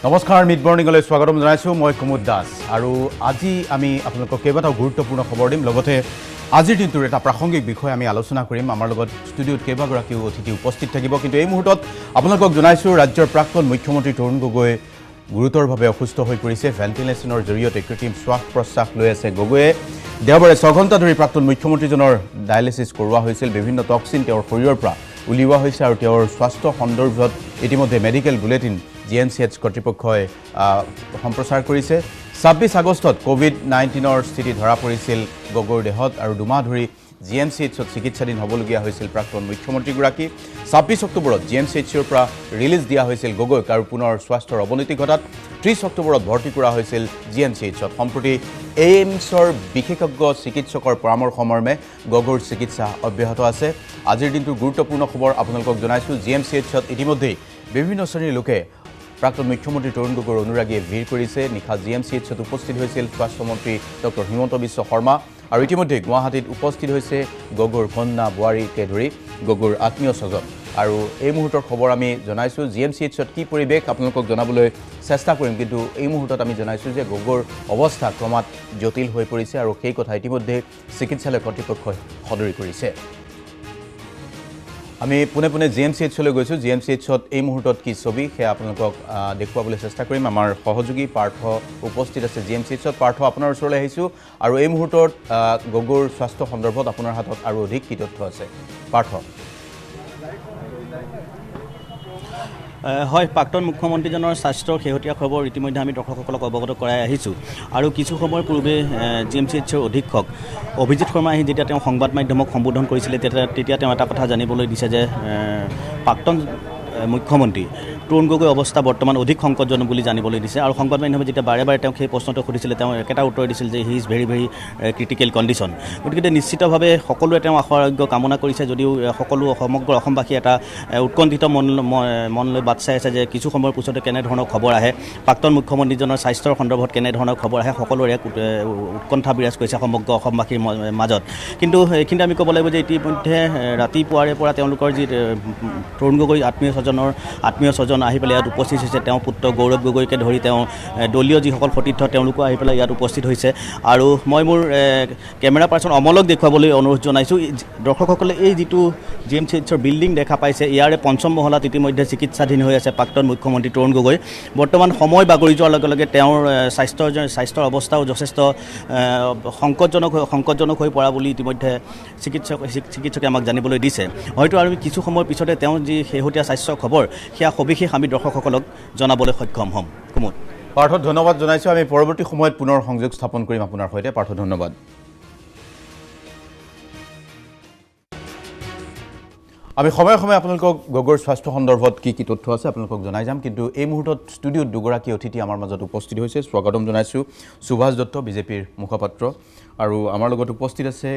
নমস্কাৰ মিড মৰ্নিংলৈ স্বাগতম জনাইছোঁ মই কুমুদ দাস আৰু আজি আমি আপোনালোকক কেইবাটাও গুৰুত্বপূৰ্ণ খবৰ দিম লগতে আজিৰ দিনটোৰ এটা প্ৰাসংগিক বিষয় আমি আলোচনা কৰিম আমাৰ লগত ষ্টুডিঅ'ত কেইবাগৰাকীও অতিথি উপস্থিত থাকিব কিন্তু এই মুহূৰ্তত আপোনালোকক জনাইছোঁ ৰাজ্যৰ প্ৰাক্তন মুখ্যমন্ত্ৰী তৰুণ গগৈ গুৰুতৰভাৱে অসুস্থ হৈ পৰিছে ভেণ্টিলেশ্যনৰ জৰিয়তে কৃত্ৰিম শ্বাস প্ৰশ্বাস লৈ আছে গগৈয়ে দেওবাৰে 6 ঘণ্টা ধৰি প্ৰাক্তন মুখ্যমন্ত্ৰীজনৰ ডায়ালিচিছ কৰোৱা হৈছিল বিভিন্ন টক্সিন তেওঁৰ শৰীৰৰ পৰা উলিওৱা হৈছে আৰু তেওঁৰ স্বাস্থ্য সন্দৰ্ভত ইতিমধ্যে মেডিকেল বুলেটিন GMCH কৰ্তৃপক্ষই সম্প্ৰচাৰ কৰিছে 26 আগষ্টত কোভিড-19ৰ স্থিতি ধৰা পৰিছিল গগৈৰ দেহত আৰু দুমাহ ধৰি GMCHত চিকিৎসাধীন হ'বলগীয়া হৈছিল প্ৰাক্তন মুখ্যমন্ত্ৰীগৰাকী 26 অক্টোবৰত GMCHৰ পৰা ৰিলিজ দিয়া হৈছিল গগৈক আৰু পুনৰ স্বাস্থ্যৰ অৱনতি ঘটাত 30 অক্টোবৰত ভৰ্তি কৰা হৈছিল GMCHত সম্প্ৰতি এইমছৰ বিশেষজ্ঞ চিকিৎসকৰ পৰামৰ্শমৰ্মে গগৈৰ চিকিৎসা অব্যাহত আছে আজিৰ দিনটোৰ গুৰুত্বপূৰ্ণ খবৰ আপোনালোকক জনাইছোঁ GMCHত ইতিমধ্যে বিভিন্ন শ্ৰেণীৰ লোকে প্ৰাক্তন মুখ্যমন্ত্ৰী তৰুণ গগৈৰ অনুৰাগীয়ে ভিৰ কৰিছে নিশা GMCHত উপস্থিত হৈছিল স্বাস্থ্যমন্ত্ৰী ডক্টৰ হিমন্ত বিশ্ব শৰ্মা আৰু ইতিমধ্যে গুৱাহাটীত উপস্থিত হৈছে গগৈৰ কন্যা বোৱাৰীকে ধৰি গগৈৰ আত্মীয় স্বজন আৰু এই মুহূৰ্তৰ খবৰ আমি জনাইছোঁ GMCHত কি পৰিৱেশ আপোনালোকক জনাবলৈ চেষ্টা কৰিম কিন্তু এই মুহূৰ্তত আমি জনাইছোঁ যে গগৈৰ অৱস্থা ক্ৰমাৎ জটিল হৈ পৰিছে আৰু সেই কথা ইতিমধ্যে চিকিৎসালয় কৰ্তৃপক্ষই সদৰি কৰিছে আমি পুনে পুনে GMCHলৈ গৈছোঁ GMCHত এই মুহূৰ্তত কি ছবি সেয়া আপোনালোকক দেখুৱাবলৈ চেষ্টা কৰিম আমাৰ সহযোগী পাৰ্থ উপস্থিত আছে GMCHত পাৰ্থ আপোনাৰ ওচৰলৈ আহিছোঁ আৰু এই মুহূৰ্তত গগৈৰ স্বাস্থ্য সন্দৰ্ভত আপোনাৰ হাতত আৰু অধিক কি তথ্য আছে পাৰ্থ হয় প্ৰাক্তন মুখ্যমন্ত্ৰীজনৰ স্বাস্থ্যৰ শেহতীয়া খবৰ ইতিমধ্যে আমি দৰ্শকসকলক অৱগত কৰাই আহিছোঁ আৰু কিছু সময়ৰ পূৰ্বে GMCHৰ অধীক্ষক অভিজিত শৰ্মা আহি যেতিয়া তেওঁ সংবাদ মাধ্যমক সম্বোধন কৰিছিলে তেতিয়া তেওঁ এটা কথা জানিবলৈ দিছে যে প্ৰাক্তন মুখ্যমন্ত্ৰী তৰুণ গগৈৰ অৱস্থা বৰ্তমান অধিক সংকটজনক বুলি জানিবলৈ দিছে আৰু সংবাদ মাধ্যমে যেতিয়া বাৰে বাৰে তেওঁক সেই প্ৰশ্নটো সুধিছিলে তেওঁ একেটা উত্তৰ দিছিল যে he is very very critical condition গতিকে নিশ্চিতভাৱে সকলোৱে তেওঁ আশাৰোগ্য কামনা কৰিছে যদিও সকলো সমগ্ৰ অসমবাসী এটা উৎকণ্ঠিত মনলৈ বাট চাই আছে যে কিছু সময়ৰ পিছতে কেনেধৰণৰ খবৰ আহে প্ৰাক্তন মুখ্যমন্ত্ৰীজনৰ স্বাস্থ্যৰ সন্দৰ্ভত কেনেধৰণৰ খবৰ আহে সকলোৰে উৎকণ্ঠা বিৰাজ কৰিছে সমগ্ৰ অসমবাসীৰ মাজত কিন্তু এইখিনিতে আমি ক'ব লাগিব যে ইতিমধ্যে ৰাতিপুৱাৰে পৰা তেওঁলোকৰ যি তৰুণ গগৈ আত্মীয় স্বজন আহি পেলাই ইয়াত উপস্থিত হৈছে তেওঁ পুত্ৰ গৌৰৱ গগৈকে ধৰি তেওঁ দলীয় যিসকল সতীৰ্থ তেওঁলোকো আহি পেলাই ইয়াত উপস্থিত হৈছে আৰু মই মোৰ কেমেৰা পাৰ্চন অমলক দেখুৱাবলৈ অনুৰোধ জনাইছোঁ দৰ্শকসকলে এই যিটো GMCHৰ বিল্ডিং দেখা পাইছে ইয়াৰে 5ম মহলাত ইতিমধ্যে চিকিৎসাধীন হৈ আছে প্ৰাক্তন মুখ্যমন্ত্ৰী তৰুণ গগৈ বৰ্তমান সময় বাগৰি যোৱাৰ লগে লগে তেওঁৰ স্বাস্থ্যৰ অৱস্থাও যথেষ্ট সংকটজনক হৈ পৰা বুলি ইতিমধ্যে চিকিৎসকে আমাক জানিবলৈ দিছে হয়তো আৰু কিছু সময়ৰ পিছতে তেওঁ যি শেহতীয়া স্বাস্থ্যৰ খবৰ সেয়া সবিশেষ আমি দৰ্শকসকলক জনাবলৈ সক্ষম হ'ম কুমুদ পাৰ্থ ধন্যবাদ জনাইছোঁ আমি পৰৱৰ্তী সময়ত পুনৰ সংযোগ স্থাপন কৰিম আপোনাৰ সৈতে পাৰ্থ ধন্যবাদ আমি সময়ে সময়ে আপোনালোকক গগৈৰ স্বাস্থ্য সন্দৰ্ভত কি তথ্য আছে আপোনালোকক জনাই যাম কিন্তু এই মুহূৰ্তত ষ্টুডিঅ'ত দুগৰাকী অতিথি আমাৰ মাজত উপস্থিত হৈছে স্বাগতম জনাইছোঁ সুভাষ দত্ত বিজেপিৰ মুখপাত্ৰ আৰু আমাৰ লগত উপস্থিত আছে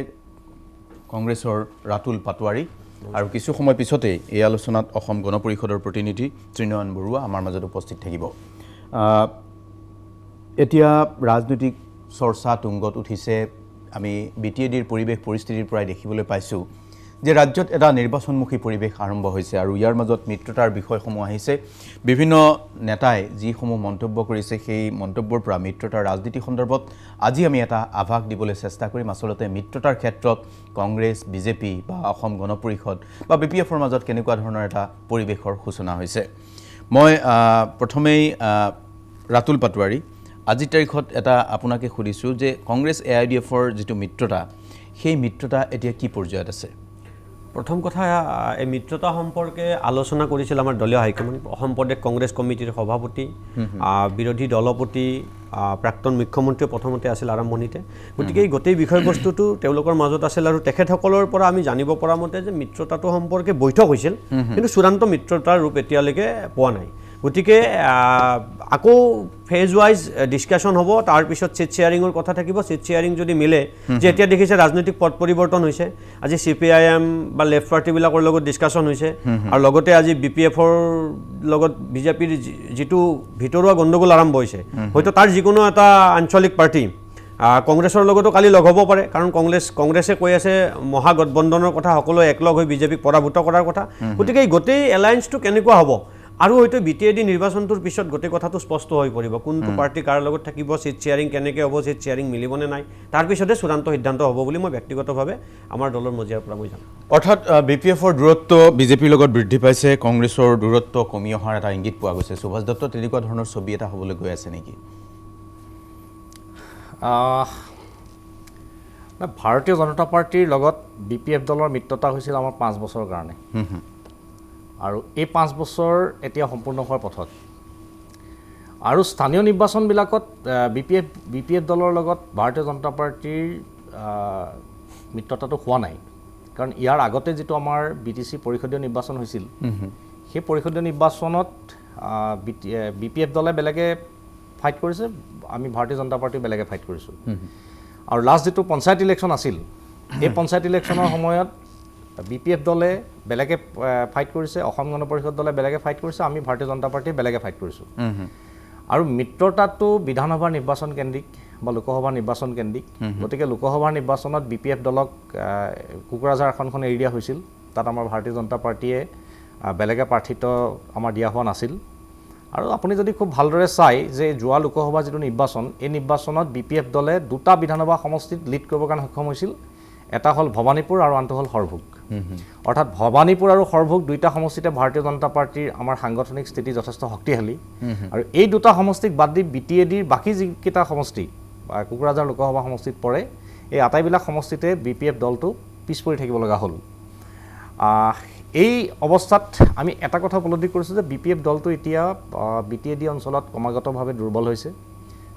কংগ্ৰেছৰ ৰাতুল পাটোৱাৰী আৰু কিছু সময় পিছতে এই আলোচনাত অসম গণ পৰিষদৰ প্ৰতিনিধি ত্ৰিনয়ন বৰুৱা আমাৰ মাজত উপস্থিত থাকিব এতিয়া ৰাজনৈতিক চৰ্চা তুংগত উঠিছে আমি BTADৰ পৰিৱেশ পৰিস্থিতিৰ পৰাই দেখিবলৈ পাইছোঁ যে ৰাজ্যত এটা নিৰ্বাচনমুখী পৰিৱেশ আৰম্ভ হৈছে আৰু ইয়াৰ মাজত মিত্ৰতাৰ বিষয়সমূহ আহিছে বিভিন্ন নেতাই যিসমূহ মন্তব্য কৰিছে সেই মন্তব্যৰ পৰা মিত্ৰতাৰ ৰাজনীতি সন্দৰ্ভত আজি আমি এটা আভাস দিবলৈ চেষ্টা কৰিম আচলতে মিত্ৰতাৰ ক্ষেত্ৰত কংগ্ৰেছ বিজেপি বা অসম গণ পৰিষদ বা BPFৰ মাজত কেনেকুৱা ধৰণৰ এটা পৰিৱেশৰ সূচনা হৈছে মই প্ৰথমেই ৰাতুল পাটোৱাৰী আজিৰ তাৰিখত এটা আপোনাকে সুধিছোঁ যে কংগ্ৰেছ AIDFৰ যিটো মিত্ৰতা সেই মিত্ৰতা এতিয়া কি পৰ্যায়ত আছে প্ৰথম কথা এই মিত্ৰতা সম্পৰ্কে আলোচনা কৰিছিল আমাৰ দলীয় হাইকমাণ্ড অসম প্ৰদেশ কংগ্ৰেছ কমিটিৰ সভাপতি বিৰোধী দলপতি প্ৰাক্তন মুখ্যমন্ত্ৰী প্ৰথমতে আছিল আৰম্ভণিতে গতিকে এই গোটেই বিষয়বস্তুটো তেওঁলোকৰ মাজত আছিল আৰু তেখেতসকলৰ পৰা আমি জানিব পৰা মতে যে মিত্ৰতাটো সম্পৰ্কে বৈঠক হৈছিল কিন্তু চূড়ান্ত মিত্ৰতাৰ ৰূপ এতিয়ালৈকে পোৱা নাই গতিকে আকৌ ফেজ ৱাইজ ডিছকাশ্যন হ'ব তাৰপিছত চিট শ্বেয়াৰিঙৰ কথা থাকিব চিট শ্বেয়াৰিং যদি মিলে যে এতিয়া দেখিছে ৰাজনৈতিক পথ পৰিৱৰ্তন হৈছে আজি CPIM বা লেফ্ট পাৰ্টিবিলাকৰ লগত ডিছকাশ্যন হৈছে আৰু লগতে আজি BPFৰ লগত বিজেপিৰ যিটো ভিতৰুৱা গণ্ডগোল আৰম্ভ হৈছে হয়তো তাৰ যিকোনো এটা আঞ্চলিক পাৰ্টি কংগ্ৰেছৰ লগতো কালি লগ হ'ব পাৰে কাৰণ কংগ্ৰেছে কৈ আছে মহাগঠবন্ধনৰ কথা সকলোৱে একলগ হৈ বিজেপিক পৰাভূত কৰাৰ কথা গতিকে এই গোটেই এলায়েন্সটো কেনেকুৱা হ'ব আৰু হয়তো BTAD নিৰ্বাচনটোৰ পিছত গোটেই কথাটো স্পষ্ট হৈ পৰিব কোনটো পাৰ্টি কাৰ লগত থাকিব সিট চেয়াৰিং কেনেকৈ হ'ব সিট চেয়াৰিং মিলিবনে নাই তাৰ পিছতে চূড়ান্ত সিদ্ধান্ত হ'ব বুলি মই ব্যক্তিগতভাৱে আমাৰ দলৰ মজিয়াৰ পৰা মই জানো অৰ্থাৎ BPFৰ দূৰত্ব বিজেপিৰ লগত বৃদ্ধি পাইছে কংগ্ৰেছৰ দূৰত্ব কমি অহাৰ এটা ইংগিত পোৱা গৈছে সুভাষ দত্ত তেনেকুৱা ধৰণৰ ছবি এটা হ'বলৈ গৈ আছে নেকি ভাৰতীয় জনতা পাৰ্টিৰ লগত BPF দলৰ মিত্ৰতা হৈছিল আমাৰ 5 বছৰৰ কাৰণে আৰু এই 5 বছৰ এতিয়া সম্পূৰ্ণ হোৱাৰ পথত আৰু স্থানীয় নিৰ্বাচনবিলাকত BPF দলৰ লগত ভাৰতীয় জনতা পাৰ্টিৰ মিত্ৰতাটো হোৱা নাই কাৰণ ইয়াৰ আগতে যেটো আমাৰ BTC পৰিষদীয় নিৰ্বাচন হৈছিল সেই পৰিষদীয় নিৰ্বাচনত BPF দলে বেলেগে ফাইট কৰিছে আমি ভাৰতীয় জনতা পাৰ্টি বেলেগে ফাইট কৰিছো আৰু লাষ্ট যেটো পঞ্চায়ত ইলেকশ্যন আছিল এই পঞ্চায়ত ইলেকশ্যনৰ সময়ত BPF দলে বেলেগে ফাইট কৰিছে অসম গণ পৰিষদ দলে বেলেগে ফাইট কৰিছে আমি ভাৰতীয় জনতা পাৰ্টি বেলেগে ফাইট কৰিছো আৰু মিত্ৰতাটো বিধানসভাৰ নিৰ্বাচন কেন্দ্ৰিক বা লোকসভা নিৰ্বাচন কেন্দ্ৰিক গতিকে লোকসভাৰ নিৰ্বাচনত BPF দলক কুকুৰাঝাৰ আসনখন এৰি দিয়া হৈছিল তাত আমাৰ ভাৰতীয় জনতা পাৰ্টিয়ে বেলেগে প্ৰাৰ্থিত্ব আমাৰ দিয়া হোৱা নাছিল আৰু আপুনি যদি খুব ভালদৰে চাই যে যোৱা লোকসভা যেটো নিৰ্বাচন এই নিৰ্বাচনত BPF দলে দুটা বিধানসভা সমষ্টিত লিড কৰিবৰ কাৰণে সক্ষম হৈছিল এটা হল ভবানীপুৰ আৰু আনটো হল হৰভোগ অৰ্থাৎ ভবানীপুৰ আৰু হৰভোগ দুইটা সমষ্টিতে ভাৰতীয় জনতা পাৰ্টিৰ আমাৰ সাংগঠনিক স্থিতি যথেষ্ট শক্তিশালী আৰু এই দুটা সমষ্টিক বাদ দি BTADৰ বাকি যিকেইটা সমষ্টি কুকুৰাঝাৰ লোকসভা সমষ্টিত পৰে এই আটাইবিলাক সমষ্টিতে BPF দলটো পিছ পৰি থাকিব লগা হ'ল এই অৱস্থাত আমি এটা কথা উপলব্ধি কৰিছো যে BPF দলটো এতিয়া BTAD অঞ্চলত ক্ৰমাগতভাৱে দুৰ্বল হৈছে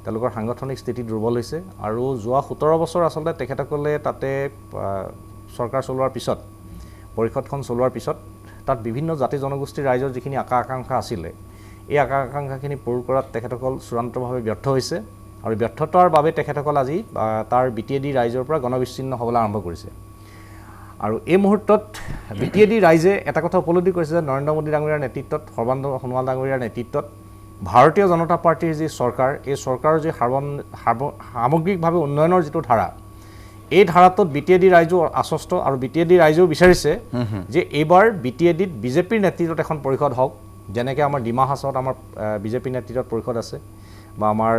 তেওঁলোকৰ সাংগঠনিক স্থিতি দুৰ্বল হৈছে আৰু যোৱা 17 বছৰ আসলে তেখেতসকলে তাতে সৰকাৰ চলোৱাৰ পিছত পৰিষদখন চলোৱাৰ পিছত তাত বিভিন্ন জাতি জনগোষ্ঠীৰ ৰাইজৰ যিখিনি আকাংক্ষা আছিল এই আকাংক্ষাখিনি পূৰণ কৰাত তেখেতসকল চূড়ান্তভাৱে ব্যৰ্থ হৈছে আৰু ব্যৰ্থতাৰ বাবে তেখেতসকল আজি তাৰ BTAD ৰাইজৰ পৰা গণবিচ্ছিন্ন হ'বলৈ আৰম্ভ কৰিছে আৰু এই মুহূৰ্তত BTAD ৰাইজে এটা কথা উপলব্ধি কৰিছে যে নৰেন্দ্ৰ মোদী ডাঙৰীয়াৰ নেতৃত্বত সৰ্বানন্দ সোণোৱাল ডাঙৰীয়াৰ নেতৃত্বত ভাৰতীয় জনতা পাৰ্টিৰ যি চৰকাৰ এই চৰকাৰৰ যি সামগ্ৰিকভাৱে উন্নয়নৰ যেটো ধাৰা এই ধাৰাটোত BTAD ৰাইজো আশ্বস্ত আৰু BTAD ৰাইজো বিচাৰিছে যে এইবাৰ BTADত বিজেপিৰ নেতৃত্বত এখন পৰিষদ হওক যেনেকৈ আমাৰ ডিমা হাছত আমাৰ বিজেপি নেতৃত্বত পৰিষদ আছে বা আমাৰ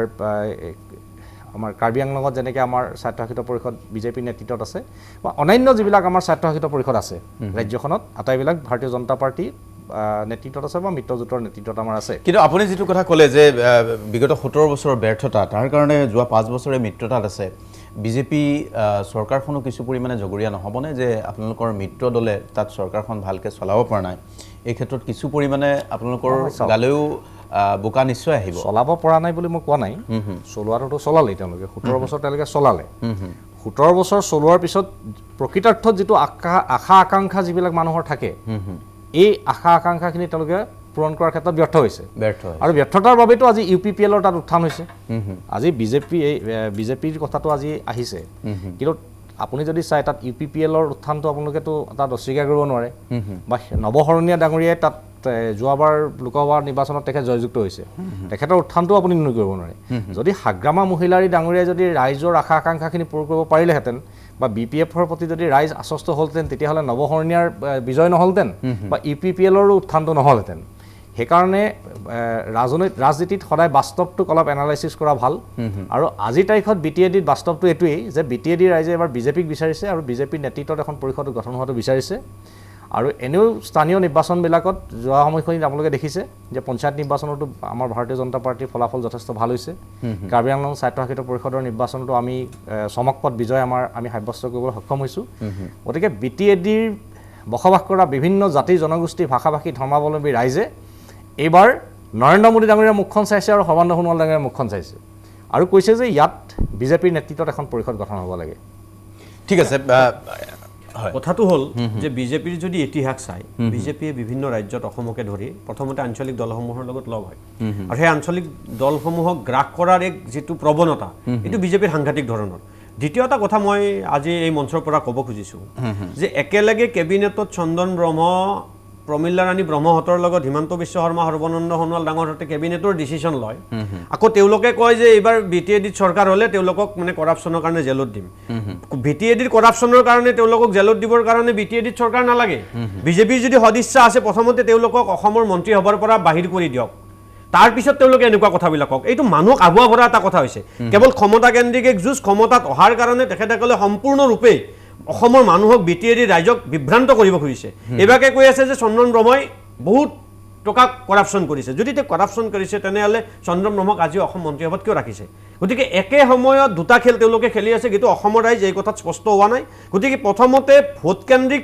কাৰ্বি আংলঙত যেনেকৈ আমাৰ স্বায়ত্তশাসিত পৰিষদ বিজেপি নেতৃত্বত আছে বা অন্যান্য যিবিলাক আমাৰ স্বায়ত্তশাসিত পৰিষদ আছে ৰাজ্যখনত আটাইবিলাক ভাৰতীয় জনতা পাৰ্টি নেতৃত্বত আছে বা মিত্ৰজোঁটৰ নেতৃত্বত আমাৰ আছে কিন্তু আপুনি যেটো কথা ক'লে যে বিগত 17 বছৰৰ ব্যৰ্থতা তাৰ কাৰণে যোৱা 5 বছৰে মিত্ৰতাত আছে বিজেপি চৰকাৰখনো কিছু পৰিমাণে জগৰীয়া নহবনে যে আপোনালোকৰ মিত্ৰ দলে তাত চৰকাৰখন ভালকৈ চলাব পৰা নাই এই ক্ষেত্ৰত কিছু পৰিমাণে আপোনালোকৰ গালেও বোকা নিশ্চয় আহিব চলাব পৰা নাই বুলি মই কোৱা নাই চলোৱাটো চলালে তেওঁলোকে 17 বছৰ তেওঁলোকে চলালে 17 বছৰ চলোৱাৰ পিছত প্ৰকৃতাৰ্থত যেটো আশা আকাংক্ষা যিবিলাক মানুহৰ থাকে এই আশা আকাংক্ষাখিনি তেওঁলোকে পূৰণ কৰাৰ ক্ষেত্ৰত ব্যৰ্থ হৈছে আৰু ব্যৰ্থতাৰ বাবেতো আজি UPPLৰ তাত উত্থান হৈছে আজি বিজেপিৰ কথাটো আজি আহিছে কিন্তু আপুনি যদি চাই তাত UPPLৰ উত্থানটো আপোনালোকেতো তাত অস্বীকাৰ কৰিব নোৱাৰে বা নৱহৰণীয়া ডাঙৰীয়াই তাত যোৱাবাৰ লোকসভা নিৰ্বাচনত তেখেত জয়যুক্ত হৈছে তেখেতৰ উত্থানটো আপুনি নুই কৰিব নোৱাৰে যদি হাগ্ৰামা মহিলাৰী ডাঙৰীয়াই যদি ৰাইজৰ আশা আকাংক্ষাখিনি পূৰণ কৰিব পাৰিলেহেঁতেন বা BPFৰ প্ৰতি যদি ৰাইজ আশ্বস্ত হ'লহেঁতেন তেতিয়াহ'লে নৱহৰণীয়াৰ বিজয় নহ'লহেঁতেন বা UPPLৰো উত্থানটো নহ'লহেঁতেন সেইকাৰণে ৰাজনীতিত সদায় বাস্তৱটোক অলপ এনালাইচিছ কৰা ভাল আৰু আজিৰ তাৰিখত BTADত বাস্তৱটো এইটোৱেই যে BTAD ৰাইজে এবাৰ বিজেপিক বিচাৰিছে আৰু বিজেপিৰ নেতৃত্বত এখন পৰিষদ গঠন হোৱাটো বিচাৰিছে আৰু এনেও স্থানীয় নিৰ্বাচনবিলাকত যোৱা সময়খিনিত আপোনালোকে দেখিছে যে পঞ্চায়ত নিৰ্বাচনতো আমাৰ ভাৰতীয় জনতা পাৰ্টিৰ ফলাফল যথেষ্ট ভাল হৈছে কাৰ্বি আংলং স্বায়ত্তশাসিত পৰিষদৰ নিৰ্বাচনতো আমি চমকপদ বিজয় আমি সাব্যস্ত কৰিবলৈ সক্ষম হৈছোঁ গতিকে BTADৰ বসবাস কৰা বিভিন্ন জাতি জনগোষ্ঠী ভাষাভাষী ধৰ্মাৱলম্বী ৰাইজে এইবাৰ নৰেন্দ্ৰ মোদী ডাঙৰীয়াৰ মুখখন চাইছে আৰু সৰ্বানন্দ সোণোৱাল ডাঙৰীয়াৰ মুখখন চাইছে আৰু কৈছে যে ইয়াত বিজেপিৰ নেতৃত্বত এখন পৰিষদ গঠন হ'ব লাগে ঠিক আছে কথাটো হ'ল যে বিজেপিৰ যদি ইতিহাস চাই বিজেপিয়ে বিভিন্ন ৰাজ্যত অসমকে ধৰি প্ৰথমতে আঞ্চলিক দলসমূহৰ লগত লগ হয় আৰু সেই আঞ্চলিক দলসমূহক গ্ৰাস কৰাৰ এক যেটো প্ৰৱণতা এটো বিজেপিৰ সাংঘাতিক ধৰণৰ দ্বিতীয় এটা কথা মই আজি এই মঞ্চৰ পৰা ক'ব খুজিছোঁ যে একেলগে কেবিনেটত চন্দন ব্ৰহ্ম প্ৰমিলা ৰাণী ব্ৰহ্মহঁতৰ লগত হিমন্ত বিশ্ব শৰ্মা সৰ্বানন্দ সোণোৱাল ডাঙৰহঁতে কেবিনেটৰ ডিচিশ্যন লয় আকৌ তেওঁলোকে কয় যে এইবাৰ BTADত চৰকাৰ হ'লে তেওঁলোকক মানে কৰাপশ্যনৰ কাৰণে জেলত দিম BTADৰ কৰাপশ্যনৰ কাৰণে তেওঁলোকক জেলত দিবৰ কাৰণে BTADত চৰকাৰ নালাগে বিজেপিৰ যদি সদিচ্ছা আছে প্ৰথমতে তেওঁলোকক অসমৰ মন্ত্ৰী সভাৰ পৰা বাহিৰ কৰি দিয়ক তাৰ পিছত তেওঁলোকে এনেকুৱা কথাবিলাক কওক এইটো মানুহক আগুৱা ভৰা এটা কথা হৈছে কেৱল ক্ষমতা কেন্দ্ৰিক এক যুঁজ ক্ষমতাত অহাৰ কাৰণে তেখেতসকলে সম্পূৰ্ণৰূপে অসমৰ মানুহক BTAD ৰাইজক বিভ্ৰান্ত কৰিব খুজিছে এবাকে কৈ আছে যে চন্দন ব্ৰহ্মই বহুত টকা কৰাপশ্যন কৰিছে যদি তেওঁ কৰাপশ্যন কৰিছে তেনেহ'লে চন্দন ব্ৰহ্মক আজি অসম মন্ত্ৰী সভাত কিয় ৰাখিছে গতিকে একে সময়ত দুটা খেল তেওঁলোকে খেলি আছে কিন্তু অসমৰ ৰাইজ এই কথাত স্পষ্ট হোৱা নাই গতিকে প্ৰথমতে ভোট কেন্দ্ৰিক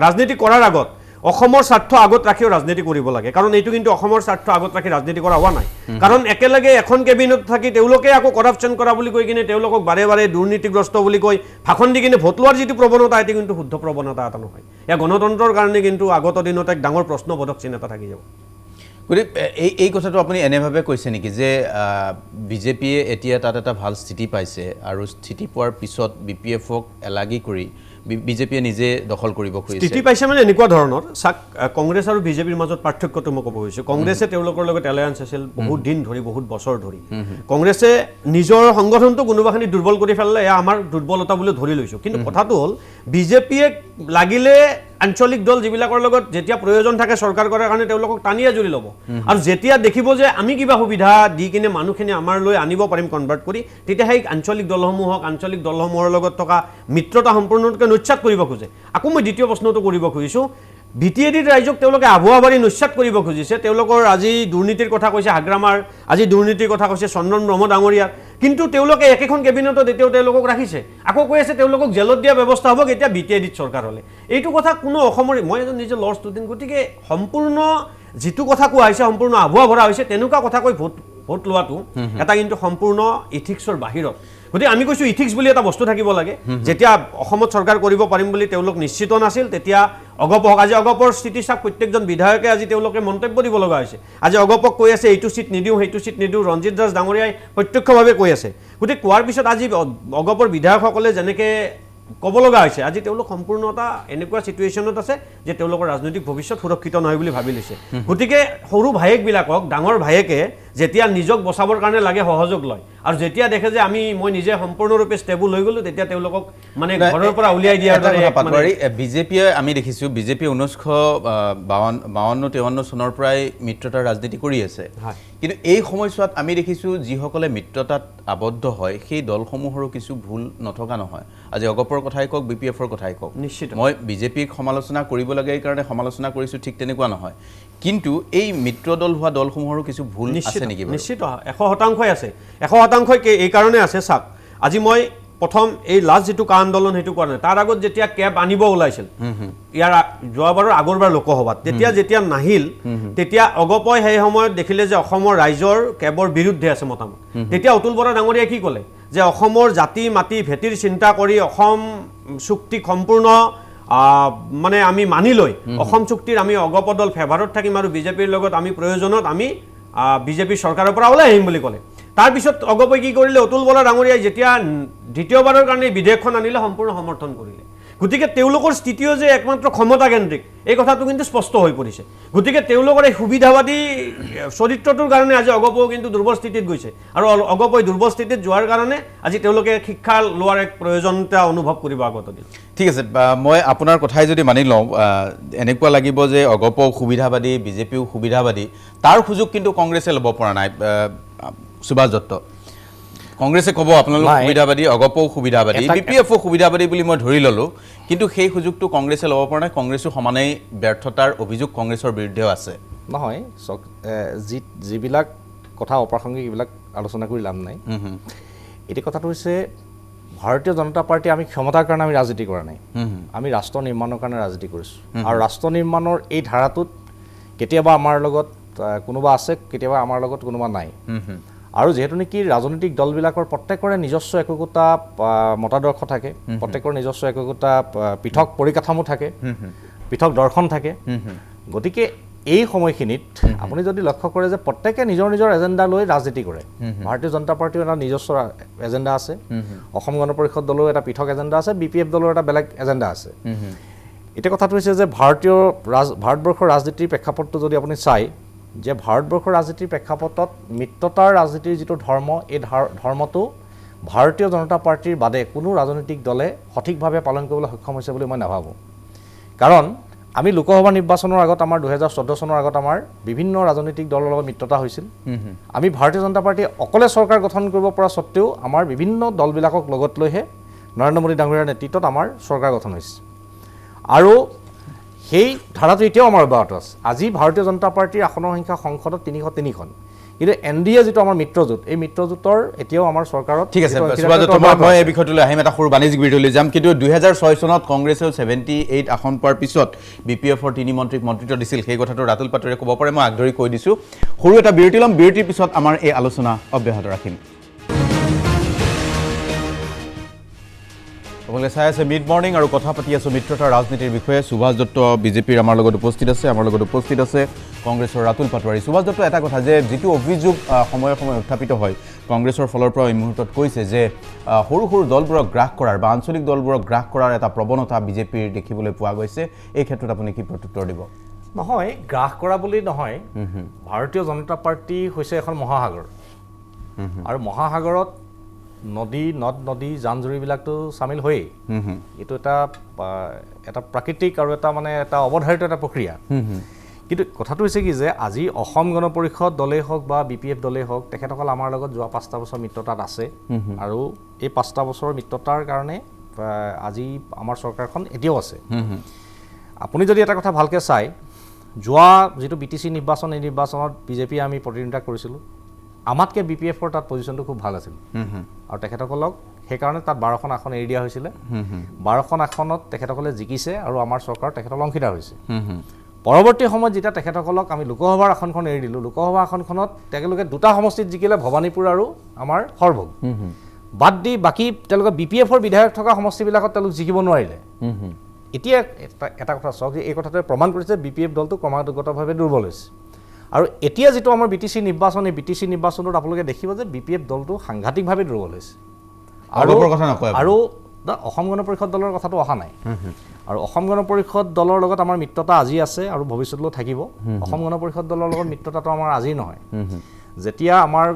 ৰাজনীতি কৰাৰ আগত অসমৰ স্বাৰ্থ আগত ৰাখিও ৰাজনীতি কৰিব লাগে কাৰণ এইটো কিন্তু অসমৰ স্বাৰ্থ আগত ৰাখি ৰাজনীতি কৰা হোৱা নাই কাৰণ একেলগে এখন কেবিনেট থাকি তেওঁলোকে আকৌ কৰাপশ্যন কৰা বুলি কৈ কিনে তেওঁলোকক বাৰে বাৰে দুৰ্নীতিগ্ৰস্ত বুলি কৈ ভাষণ দি কিনে ভোট লোৱাৰ যিটো প্ৰৱণতা এইটো কিন্তু শুদ্ধ প্ৰৱণতা এটা নহয় এয়া গণতন্ত্ৰৰ কাৰণে কিন্তু আগত দিনত এক ডাঙৰ প্ৰশ্নবোধক চিন এটা থাকি যাব গতিকে এই কথাটো আপুনি এনেভাৱে কৈছে নেকি যে বিজেপিয়ে এতিয়া তাত এটা ভাল স্থিতি পাইছে আৰু স্থিতি পোৱাৰ পিছত BPFক এলাগি কৰি বিজেপিয়ে নিজে দখল কৰিব খুজিছে স্থিতি পাইছে মানে এনেকুৱা ধৰণৰ চাক কংগ্ৰেছ আৰু বিজেপিৰ মাজত পাৰ্থক্যটো মই ক'ব খুজিছোঁ কংগ্ৰেছে তেওঁলোকৰ লগত এলায়েন্স আছিল বহুত দিন ধৰি বহুত বছৰ ধৰি কংগ্ৰেছে নিজৰ সংগঠনটো কোনোবাখিনি দুৰ্বল কৰি পেলালে এয়া আমাৰ দুৰ্বলতা বুলি ধৰি লৈছোঁ কিন্তু কথাটো হ'ল বিজেপিয়ে লাগিলে আঞ্চলিক দল যিবিলাকৰ লগত যেতিয়া প্ৰয়োজন থাকে চৰকাৰ কৰাৰ কাৰণে তেওঁলোকক টানি আজৰি ল'ব আৰু যেতিয়া দেখিব যে আমি কিবা সুবিধা দি কিনে মানুহখিনি আমাৰ লৈ আনিব পাৰিম কনভাৰ্ট কৰি তেতিয়া সেই আঞ্চলিক দলসমূহৰ লগত থকা মিত্ৰতা সম্পূৰ্ণৰূপে নুচ্ছাত কৰিব খোজে আকৌ মই দ্বিতীয় প্ৰশ্নটো কৰিব খুজিছোঁ BTADৰ ৰাইজক তেওঁলোকে আভুৱা বাৰী নুচ্ছাত কৰিব খুজিছে তেওঁলোকৰ আজি দুৰ্নীতিৰ কথা কৈছে হাগ্ৰামাৰ আজি দুৰ্নীতিৰ কথা কৈছে চন্দন ব্ৰহ্ম ডাঙৰীয়াৰ কিন্তু তেওঁলোকে একেখন কেবিনেটত এতিয়াও তেওঁলোকক ৰাখিছে আকৌ কৈ আছে তেওঁলোকক জেলত দিয়া ব্যৱস্থা হ'ব এতিয়া BTADত চৰকাৰ হ'লে এইটো কথা কোনো অসমৰ মই এজন নিজে ল ষ্টুডেণ্ট গতিকে সম্পূৰ্ণ যিটো কথা কোৱা হৈছে সম্পূৰ্ণ আভুৱা ভৰা হৈছে তেনেকুৱা কথা কৈ ভোট লোৱাটো এটা কিন্তু সম্পূৰ্ণ ইথিক্সৰ বাহিৰত গতিকে আমি কৈছোঁ ইথিক্স বুলি এটা বস্তু থাকিব লাগে যেতিয়া অসমত চৰকাৰ কৰিব পাৰিম বুলি তেওঁলোক নিশ্চিত নাছিল তেতিয়া অগপক আজি অগপৰ স্থিতি চাওক প্ৰত্যেকজন বিধায়কে আজি তেওঁলোকে মন্তব্য দিব লগা হৈছে আজি অগপক কৈ আছে এইটো চিট নিদিওঁ সেইটো চিট নিদিওঁ ৰঞ্জিত দাস ডাঙৰীয়াই প্ৰত্যক্ষভাৱে কৈ আছে গতিকে কোৱাৰ পিছত আজি অগপৰ বিধায়কসকলে যেনেকৈ ক'ব লগা হৈছে আজি তেওঁলোক সম্পূৰ্ণ এটা এনেকুৱা চিটুৱেশ্যনত আছে যে তেওঁলোকৰ ৰাজনৈতিক ভৱিষ্যত সুৰক্ষিত নহয় বুলি ভাবি লৈছে গতিকে সৰু ভায়েকবিলাকক ডাঙৰ ভায়েকে যেতিয়া নিজক বচাবৰ কাৰণে লাগে সহযোগ লয় আৰু যেতিয়া দেখে যে মই নিজে সম্পূৰ্ণৰূপে ষ্টেবল হৈ গ'লো তেতিয়া তেওঁলোকক মানে ঘৰৰ পৰা উলিয়াই দিয়াৰ দৰে বিজেপিয়ে আমি দেখিছোঁ বিজেপিয়ে 1952-53 চনৰ পৰাই মিত্ৰতাৰ ৰাজনীতি কৰি আছে কিন্তু এই সময়ছোৱাত আমি দেখিছোঁ যিসকলে মিত্ৰতাত আবদ্ধ হয় সেই দলসমূহৰো কিছু ভুল নথকা নহয় আজি অগপৰ কথাই কওক BPFৰ কথাই কওক নিশ্চিত মই বিজেপিক সমালোচনা কৰিব লাগে এই কাৰণে সমালোচনা কৰিছোঁ ঠিক তেনেকুৱা নহয় কিন্তু এই মিত্ৰ দল হোৱা দলসমূহৰো কিছু ভুল আছে নেকি নিশ্চিত 100% আছে 100% এই কাৰণে আছে চাওক আজি মই প্ৰথম এই লাষ্ট যিটো কা আন্দোলন সেইটো কৰা নাই তাৰ আগত যেতিয়া কেব আনিব ওলাইছিল ইয়াৰ যোৱাবাৰৰ আগৰবাৰ লোকসভাত যেতিয়া নাহিল তেতিয়া অগপই সেই সময়ত দেখিলে যে অসমৰ ৰাইজৰ কেবৰ বিৰুদ্ধে আছে মতামত তেতিয়া অতুল বৰা ডাঙৰীয়াই কি ক'লে যে অসমৰ জাতি মাটি ভেটিৰ চিন্তা কৰি অসম চুক্তিক সম্পূৰ্ণ মানে আমি মানি লৈ অসম চুক্তিৰ আমি অগপ দল ফেভাৰত থাকিম আৰু বিজেপিৰ লগত আমি প্ৰয়োজনত আমি বিজেপি চৰকাৰৰ পৰা ওলাই আহিম বুলি ক'লে তাৰ পিছত অগপই কি কৰিলে অতুল বৰা ডাঙৰীয়াই যেতিয়া দ্বিতীয়বাৰৰ কাৰণে বিধেয়কখন আনিলে সম্পূৰ্ণ সমৰ্থন কৰিলে গতিকে তেওঁলোকৰ স্থিতিও যে একমাত্ৰ ক্ষমতা কেন্দ্ৰিক এই কথাটো কিন্তু স্পষ্ট হৈ পৰিছে গতিকে তেওঁলোকৰ এই সুবিধাবাদী চৰিত্ৰটোৰ কাৰণে আজি অগপও কিন্তু দুৰ্বল স্থিতিত গৈছে আৰু অগপই দুৰ্বল স্থিতিত যোৱাৰ কাৰণে আজি তেওঁলোকে শিক্ষা লোৱাৰ এক প্ৰয়োজনীয়তা অনুভৱ কৰিব আগত দিন ঠিক আছে মই আপোনাৰ কথাই যদি মানি লওঁ এনেকুৱা লাগিব যে অগপও সুবিধাবাদী বিজেপিও সুবিধাবাদী তাৰ সুযোগ কিন্তু কংগ্ৰেছে ল'ব পৰা নাই সুভাষ দত্ত কংগ্ৰেছে ক'ব আপোনালোক সুবিধাবাদী অগপও সুবিধাবাদী BPFও সুবিধাবাদী বুলি মই ধৰি ল'লোঁ কিন্তু সেই সুযোগটো কংগ্ৰেছে ল'ব পৰা নাই কংগ্ৰেছো সমানেই ব্যৰ্থতাৰ অভিযোগ কংগ্ৰেছৰ বিৰুদ্ধেও আছে নহয় যিবিলাক কথা অপ্ৰাসংগিক এইবিলাক আলোচনা কৰি লাভ নাই এতিয়া কথাটো হৈছে ভাৰতীয় জনতা পাৰ্টি আমি ক্ষমতাৰ কাৰণে আমি ৰাজনীতি কৰা নাই আমি ৰাষ্ট্ৰ নিৰ্মাণৰ কাৰণে ৰাজনীতি কৰিছোঁ আৰু ৰাষ্ট্ৰ নিৰ্মাণৰ এই ধাৰাটোত কেতিয়াবা আমাৰ লগত কোনোবা আছে কেতিয়াবা আমাৰ লগত কোনোবা নাই আৰু যেহেতু নেকি ৰাজনৈতিক দলবিলাকৰ প্ৰত্যেকৰে নিজস্ব একোটা মতাদৰ্শ থাকে প্ৰত্যেকৰ নিজস্ব একোটা পৃথক পৰিকাঠামো থাকে পৃথক দৰ্শন থাকে গতিকে এই সময়খিনিত আপুনি যদি লক্ষ্য কৰে যে প্ৰত্যেকে নিজৰ নিজৰ এজেণ্ডা লৈ ৰাজনীতি কৰে ভাৰতীয় জনতা পাৰ্টিৰ এটা নিজস্ব এজেণ্ডা আছে অসম গণ পৰিষদ দলৰ এটা পৃথক এজেণ্ডা আছে BPF দলৰ এটা বেলেগ এজেণ্ডা আছে এতিয়া কথাটো হৈছে যে ভাৰতবৰ্ষৰ ৰাজনীতিৰ প্ৰেক্ষাপটটো যদি আপুনি চায় যে ভাৰতবৰ্ষৰ ৰাজনীতিৰ প্ৰেক্ষাপটত মিত্ৰতাৰ ৰাজনীতিৰ যিটো ধৰ্ম এই ধৰ্মটো ভাৰতীয় জনতা পাৰ্টিৰ বাদে কোনো ৰাজনৈতিক দলে সঠিকভাৱে পালন কৰিবলৈ সক্ষম হৈছে বুলি মই নাভাবোঁ কাৰণ আমি লোকসভা নিৰ্বাচনৰ আগত আমাৰ 2014 চনৰ আগত আমাৰ বিভিন্ন ৰাজনৈতিক দলৰ লগত মিত্ৰতা হৈছিল আমি ভাৰতীয় জনতা পাৰ্টিয়ে অকলে চৰকাৰ গঠন কৰিব পৰা সত্ত্বেও আমাৰ বিভিন্ন দলবিলাকক লগত লৈহে নৰেন্দ্ৰ মোদী ডাঙৰীয়াৰ নেতৃত্বত আমাৰ চৰকাৰ গঠন হৈছে আৰু সেই ধাৰাটো এতিয়াও আমাৰ অব্যাহত আছে আজি ভাৰতীয় জনতা পাৰ্টিৰ আসনৰ সংখ্যা সংসদত 303খন কিন্তু NDA যিটো আমাৰ মিত্ৰজোঁট এই মিত্ৰজোঁটৰ এতিয়াও আমাৰ চৰকাৰত ঠিক আছে মই এই বিষয়টোলৈ আহিম এটা সৰু বাণিজ্যিক বিৰতিলৈ যাম কিন্তু 2006 চনত কংগ্ৰেছে 78 আসন পোৱাৰ পিছত BPFৰ 3 মন্ত্ৰীক মন্ত্ৰিত্ব দিছিল সেই কথাটো ৰাতুল পাটোৱাৰীয়ে ক'ব পাৰে মই আগধৰি কৈ দিছোঁ সৰু এটা বিৰতি ল'ম বিৰতিৰ পিছত আমাৰ এই আলোচনা অব্যাহত ৰাখিম আপোনালোকে চাই আছে মিড মৰ্নিং আৰু কথা পাতি আছোঁ মিত্ৰতাৰ ৰাজনীতিৰ বিষয়ে সুভাষ দত্ত বিজেপিৰ আমাৰ লগত উপস্থিত আছে কংগ্ৰেছৰ ৰাতুল পাটোৱাৰী সুভাষ দত্ত এটা কথা যে যিটো অভিযোগ সময়ে সময়ে উত্থাপিত হয় কংগ্ৰেছৰ ফলৰ পৰা এই মুহূৰ্তত কৈছে যে সৰু সৰু দলবোৰক গ্ৰাস কৰাৰ বা আঞ্চলিক দলবোৰক গ্ৰাস কৰাৰ এটা প্ৰৱণতা বিজেপিৰ দেখিবলৈ পোৱা গৈছে এই ক্ষেত্ৰত আপুনি কি প্ৰত্যুত্তৰ দিব নহয় গ্ৰাস কৰা বুলি নহয় ভাৰতীয় জনতা পাৰ্টি হৈছে এখন মহাসাগৰ আৰু মহাসাগৰত নদী নদী জান জুৰিবিলাকতো চামিল হয়েই এইটো এটা প্ৰাকৃতিক আৰু এটা মানে এটা অৱধাৰিত এটা প্ৰক্ৰিয়া কিন্তু কথাটো হৈছে কি যে আজি অসম গণ পৰিষদ দলেই হওক বা BPF দলেই হওক তেখেতসকল আমাৰ লগত যোৱা 5টা বছৰ মিত্ৰতাত আছে আৰু এই 5টা বছৰৰ মিত্ৰতাৰ কাৰণে আজি আমাৰ চৰকাৰখন এতিয়াও আছে আপুনি যদি এটা কথা ভালকৈ চায় যোৱা যিটো BTC নিৰ্বাচন এই নিৰ্বাচনত বিজেপি আমি প্ৰতিদ্বন্দ্বিতা কৰিছিলোঁ আমাতকৈ BPFৰ তাত পজিশ্যনটো খুব ভাল আছিল আৰু তেখেতসকলক সেইকাৰণে তাত 12খন আসন এৰি দিয়া হৈছিলে 12খন আসনত তেখেতসকলে জিকিছে আৰু আমাৰ চৰকাৰ তেখেতসকল অংশীদাৰ হৈছে পৰৱৰ্তী সময়ত যেতিয়া তেখেতসকলক আমি লোকসভাৰ আসনখন এৰি দিলোঁ লোকসভা আসনখনত তেওঁলোকে দুটা সমষ্টিত জিকিলে ভৱানীপুৰ আৰু আমাৰ সৰভোগ বাদ দি বাকী তেওঁলোকে BPFৰ বিধায়ক থকা সমষ্টিবিলাকত তেওঁলোক জিকিব নোৱাৰিলে এতিয়া এটা কথা চাওক যে এই কথাটোৱে প্ৰমাণ কৰিছে BPF দলটো ক্ৰমাগতভাৱে দুৰ্বল হৈছে আৰু এতিয়া যিটো আমাৰ BTC নিৰ্বাচন এই BTC নিৰ্বাচনত আপোনালোকে দেখিব যে BPF দলটো সাংঘাতিকভাৱে দুৰ্বল হৈছে আৰু অসম গণ পৰিষদ দলৰ কথাটো অহা নাই আৰু অসম গণ পৰিষদ দলৰ লগত আমাৰ মিত্ৰতা আজি আছে আৰু ভৱিষ্যতলৈও থাকিব অসম গণ পৰিষদ দলৰ লগত মিত্ৰতাটো আমাৰ আজি নহয় যেতিয়া আমাৰ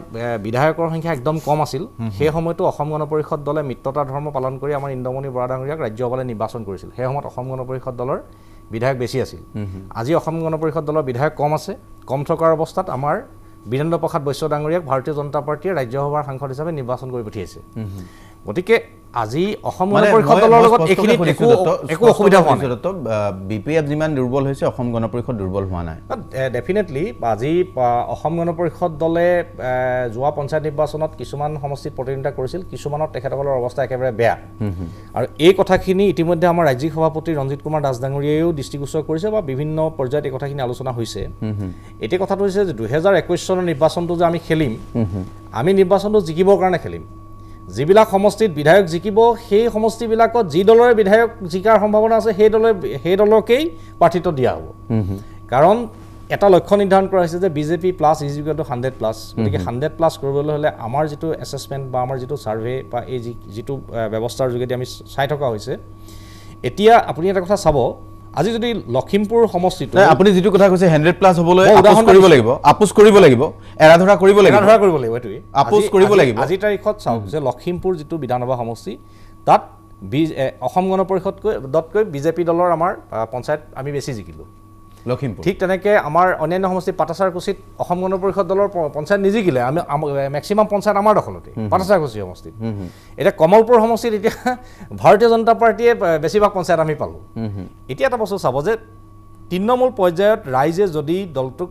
বিধায়কৰ সংখ্যা একদম কম আছিল সেই সময়তো অসম গণ পৰিষদ দলে মিত্ৰতা ধৰ্ম পালন কৰি আমাৰ ইন্দ্ৰমণি বৰা ডাঙৰীয়াক ৰাজ্যসভালৈ নিৰ্বাচন কৰিছিল সেই সময়ত অসম গণ পৰিষদ দলৰ বিধায়ক বেছি আছিল আজি অসম গণ পৰিষদ দলৰ বিধায়ক কম আছে কম থকাৰ অৱস্থাত আমাৰ বীৰেন্দ্ৰ প্ৰসাদ বৈশ্য ডাঙৰীয়াক ভাৰতীয় জনতা পাৰ্টিয়ে ৰাজ্যসভাৰ সাংসদ হিচাপে নিৰ্বাচন কৰি পঠিয়াইছে গতিকে আজি অসম গণ পৰিষদ দলৰ লগত এইখিনিত একো অসুবিধা হোৱা নাই BPF যিমান দুৰ্বল হৈছে অসম গণ পৰিষদ দুৰ্বল হোৱা নাই ডেফিনেটলি আজি অসম গণ পৰিষদ দলে যোৱা পঞ্চায়ত নিৰ্বাচনত কিছুমান সমষ্টিত প্ৰতিদ্বন্দ্বিতা কৰিছিল কিছুমানত তেখেতসকলৰ অৱস্থা একেবাৰে বেয়া আৰু এই কথাখিনি ইতিমধ্যে আমাৰ ৰাজ্যিক সভাপতি ৰঞ্জিত কুমাৰ দাস ডাঙৰীয়াইও দৃষ্টিগোচৰ কৰিছে বা বিভিন্ন পৰ্যায়ত এই কথাখিনি আলোচনা হৈছে এতিয়া কথাটো হৈছে যে 2021 চনৰ নিৰ্বাচনটো যে আমি খেলিম আমি নিৰ্বাচনটো জিকিবৰ কাৰণে খেলিম যিবিলাক সমষ্টিত বিধায়ক জিকিব সেই সমষ্টিবিলাকত যি দলৰে বিধায়ক জিকাৰ সম্ভাৱনা আছে সেই দলকেই প্ৰাৰ্থিত্ব দিয়া হ'ব কাৰণ এটা লক্ষ্য নিৰ্ধাৰণ কৰা হৈছে যে BJP + = 100+, গতিকে 100+ কৰিবলৈ হ'লে আমাৰ যিটো এছেছমেণ্ট বা আমাৰ যিটো ছাৰ্ভে বা এই যিটো ব্যৱস্থাৰ যোগেদি আমি চাই থকা হৈছে এতিয়া আপুনি এটা কথা চাব আজি যদি লখিমপুৰ সমষ্টিটো আপুনি যিটো কথা কৈছে 100+ হ'বলৈ আপোচ কৰিব লাগিব এৰাধৰা কৰিব লাগিব এইটোৱে আপোচ কৰিব লাগিব আজি তাৰিখত চাওক যে লখিমপুৰ যিটো বিধানসভা সমষ্টি তাত অসম গণ পৰিষদতকৈ BJP দলৰ আমাৰ পঞ্চায়ত আমি বেছি জিকিলোঁ লখিমপুৰ ঠিক তেনেকৈ আমাৰ অন্যান্য সমষ্টি পাটাচাৰকুচিত অসম গণ পৰিষদ দলৰ পঞ্চায়ত নিজিকিলে আমি মেক্সিমাম পঞ্চায়ত আমাৰ দখলতে পাটাচাৰকুচি সমষ্টিত এতিয়া কমলপুৰ সমষ্টিত এতিয়া ভাৰতীয় জনতা পাৰ্টিয়ে বেছিভাগ পঞ্চায়ত আমি পালোঁ এতিয়া এটা বস্তু চাব যে তৃণমূল পৰ্যায়ত ৰাইজে যদি দলটোক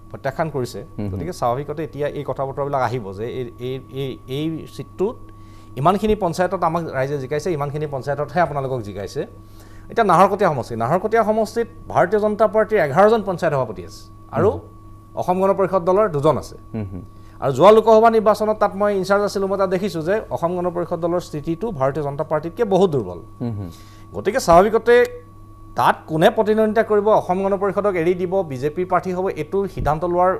প্ৰত্যাখ্যান কৰিছে গতিকে স্বাভাৱিকতে এতিয়া এই কথা বতৰাবিলাক আহিব যে এই চিটটোত ইমানখিনি পঞ্চায়তত আমাক ৰাইজে জিকাইছে ইমানখিনি পঞ্চায়ততহে আপোনালোকক জিকাইছে এতিয়া নাহৰকটীয়া সমষ্টিত ভাৰতীয় জনতা পাৰ্টিৰ 11জন পঞ্চায়ত সভাপতি আছে আৰু অসম গণ পৰিষদ দলৰ 2জন আছে আৰু যোৱা লোকসভা নিৰ্বাচনত তাত মই ইনচাৰ্জ আছিলোঁ মই তাত দেখিছোঁ যে অসম গণ পৰিষদ দলৰ স্থিতিটো ভাৰতীয় জনতা পাৰ্টিতকৈ বহুত দুৰ্বল গতিকে স্বাভাৱিকতে তাত কোনে প্ৰতিদ্বন্দ্বিতা কৰিব অসম গণ পৰিষদক এৰি দিব BJP প্ৰাৰ্থী হ'ব এইটো সিদ্ধান্ত লোৱাৰ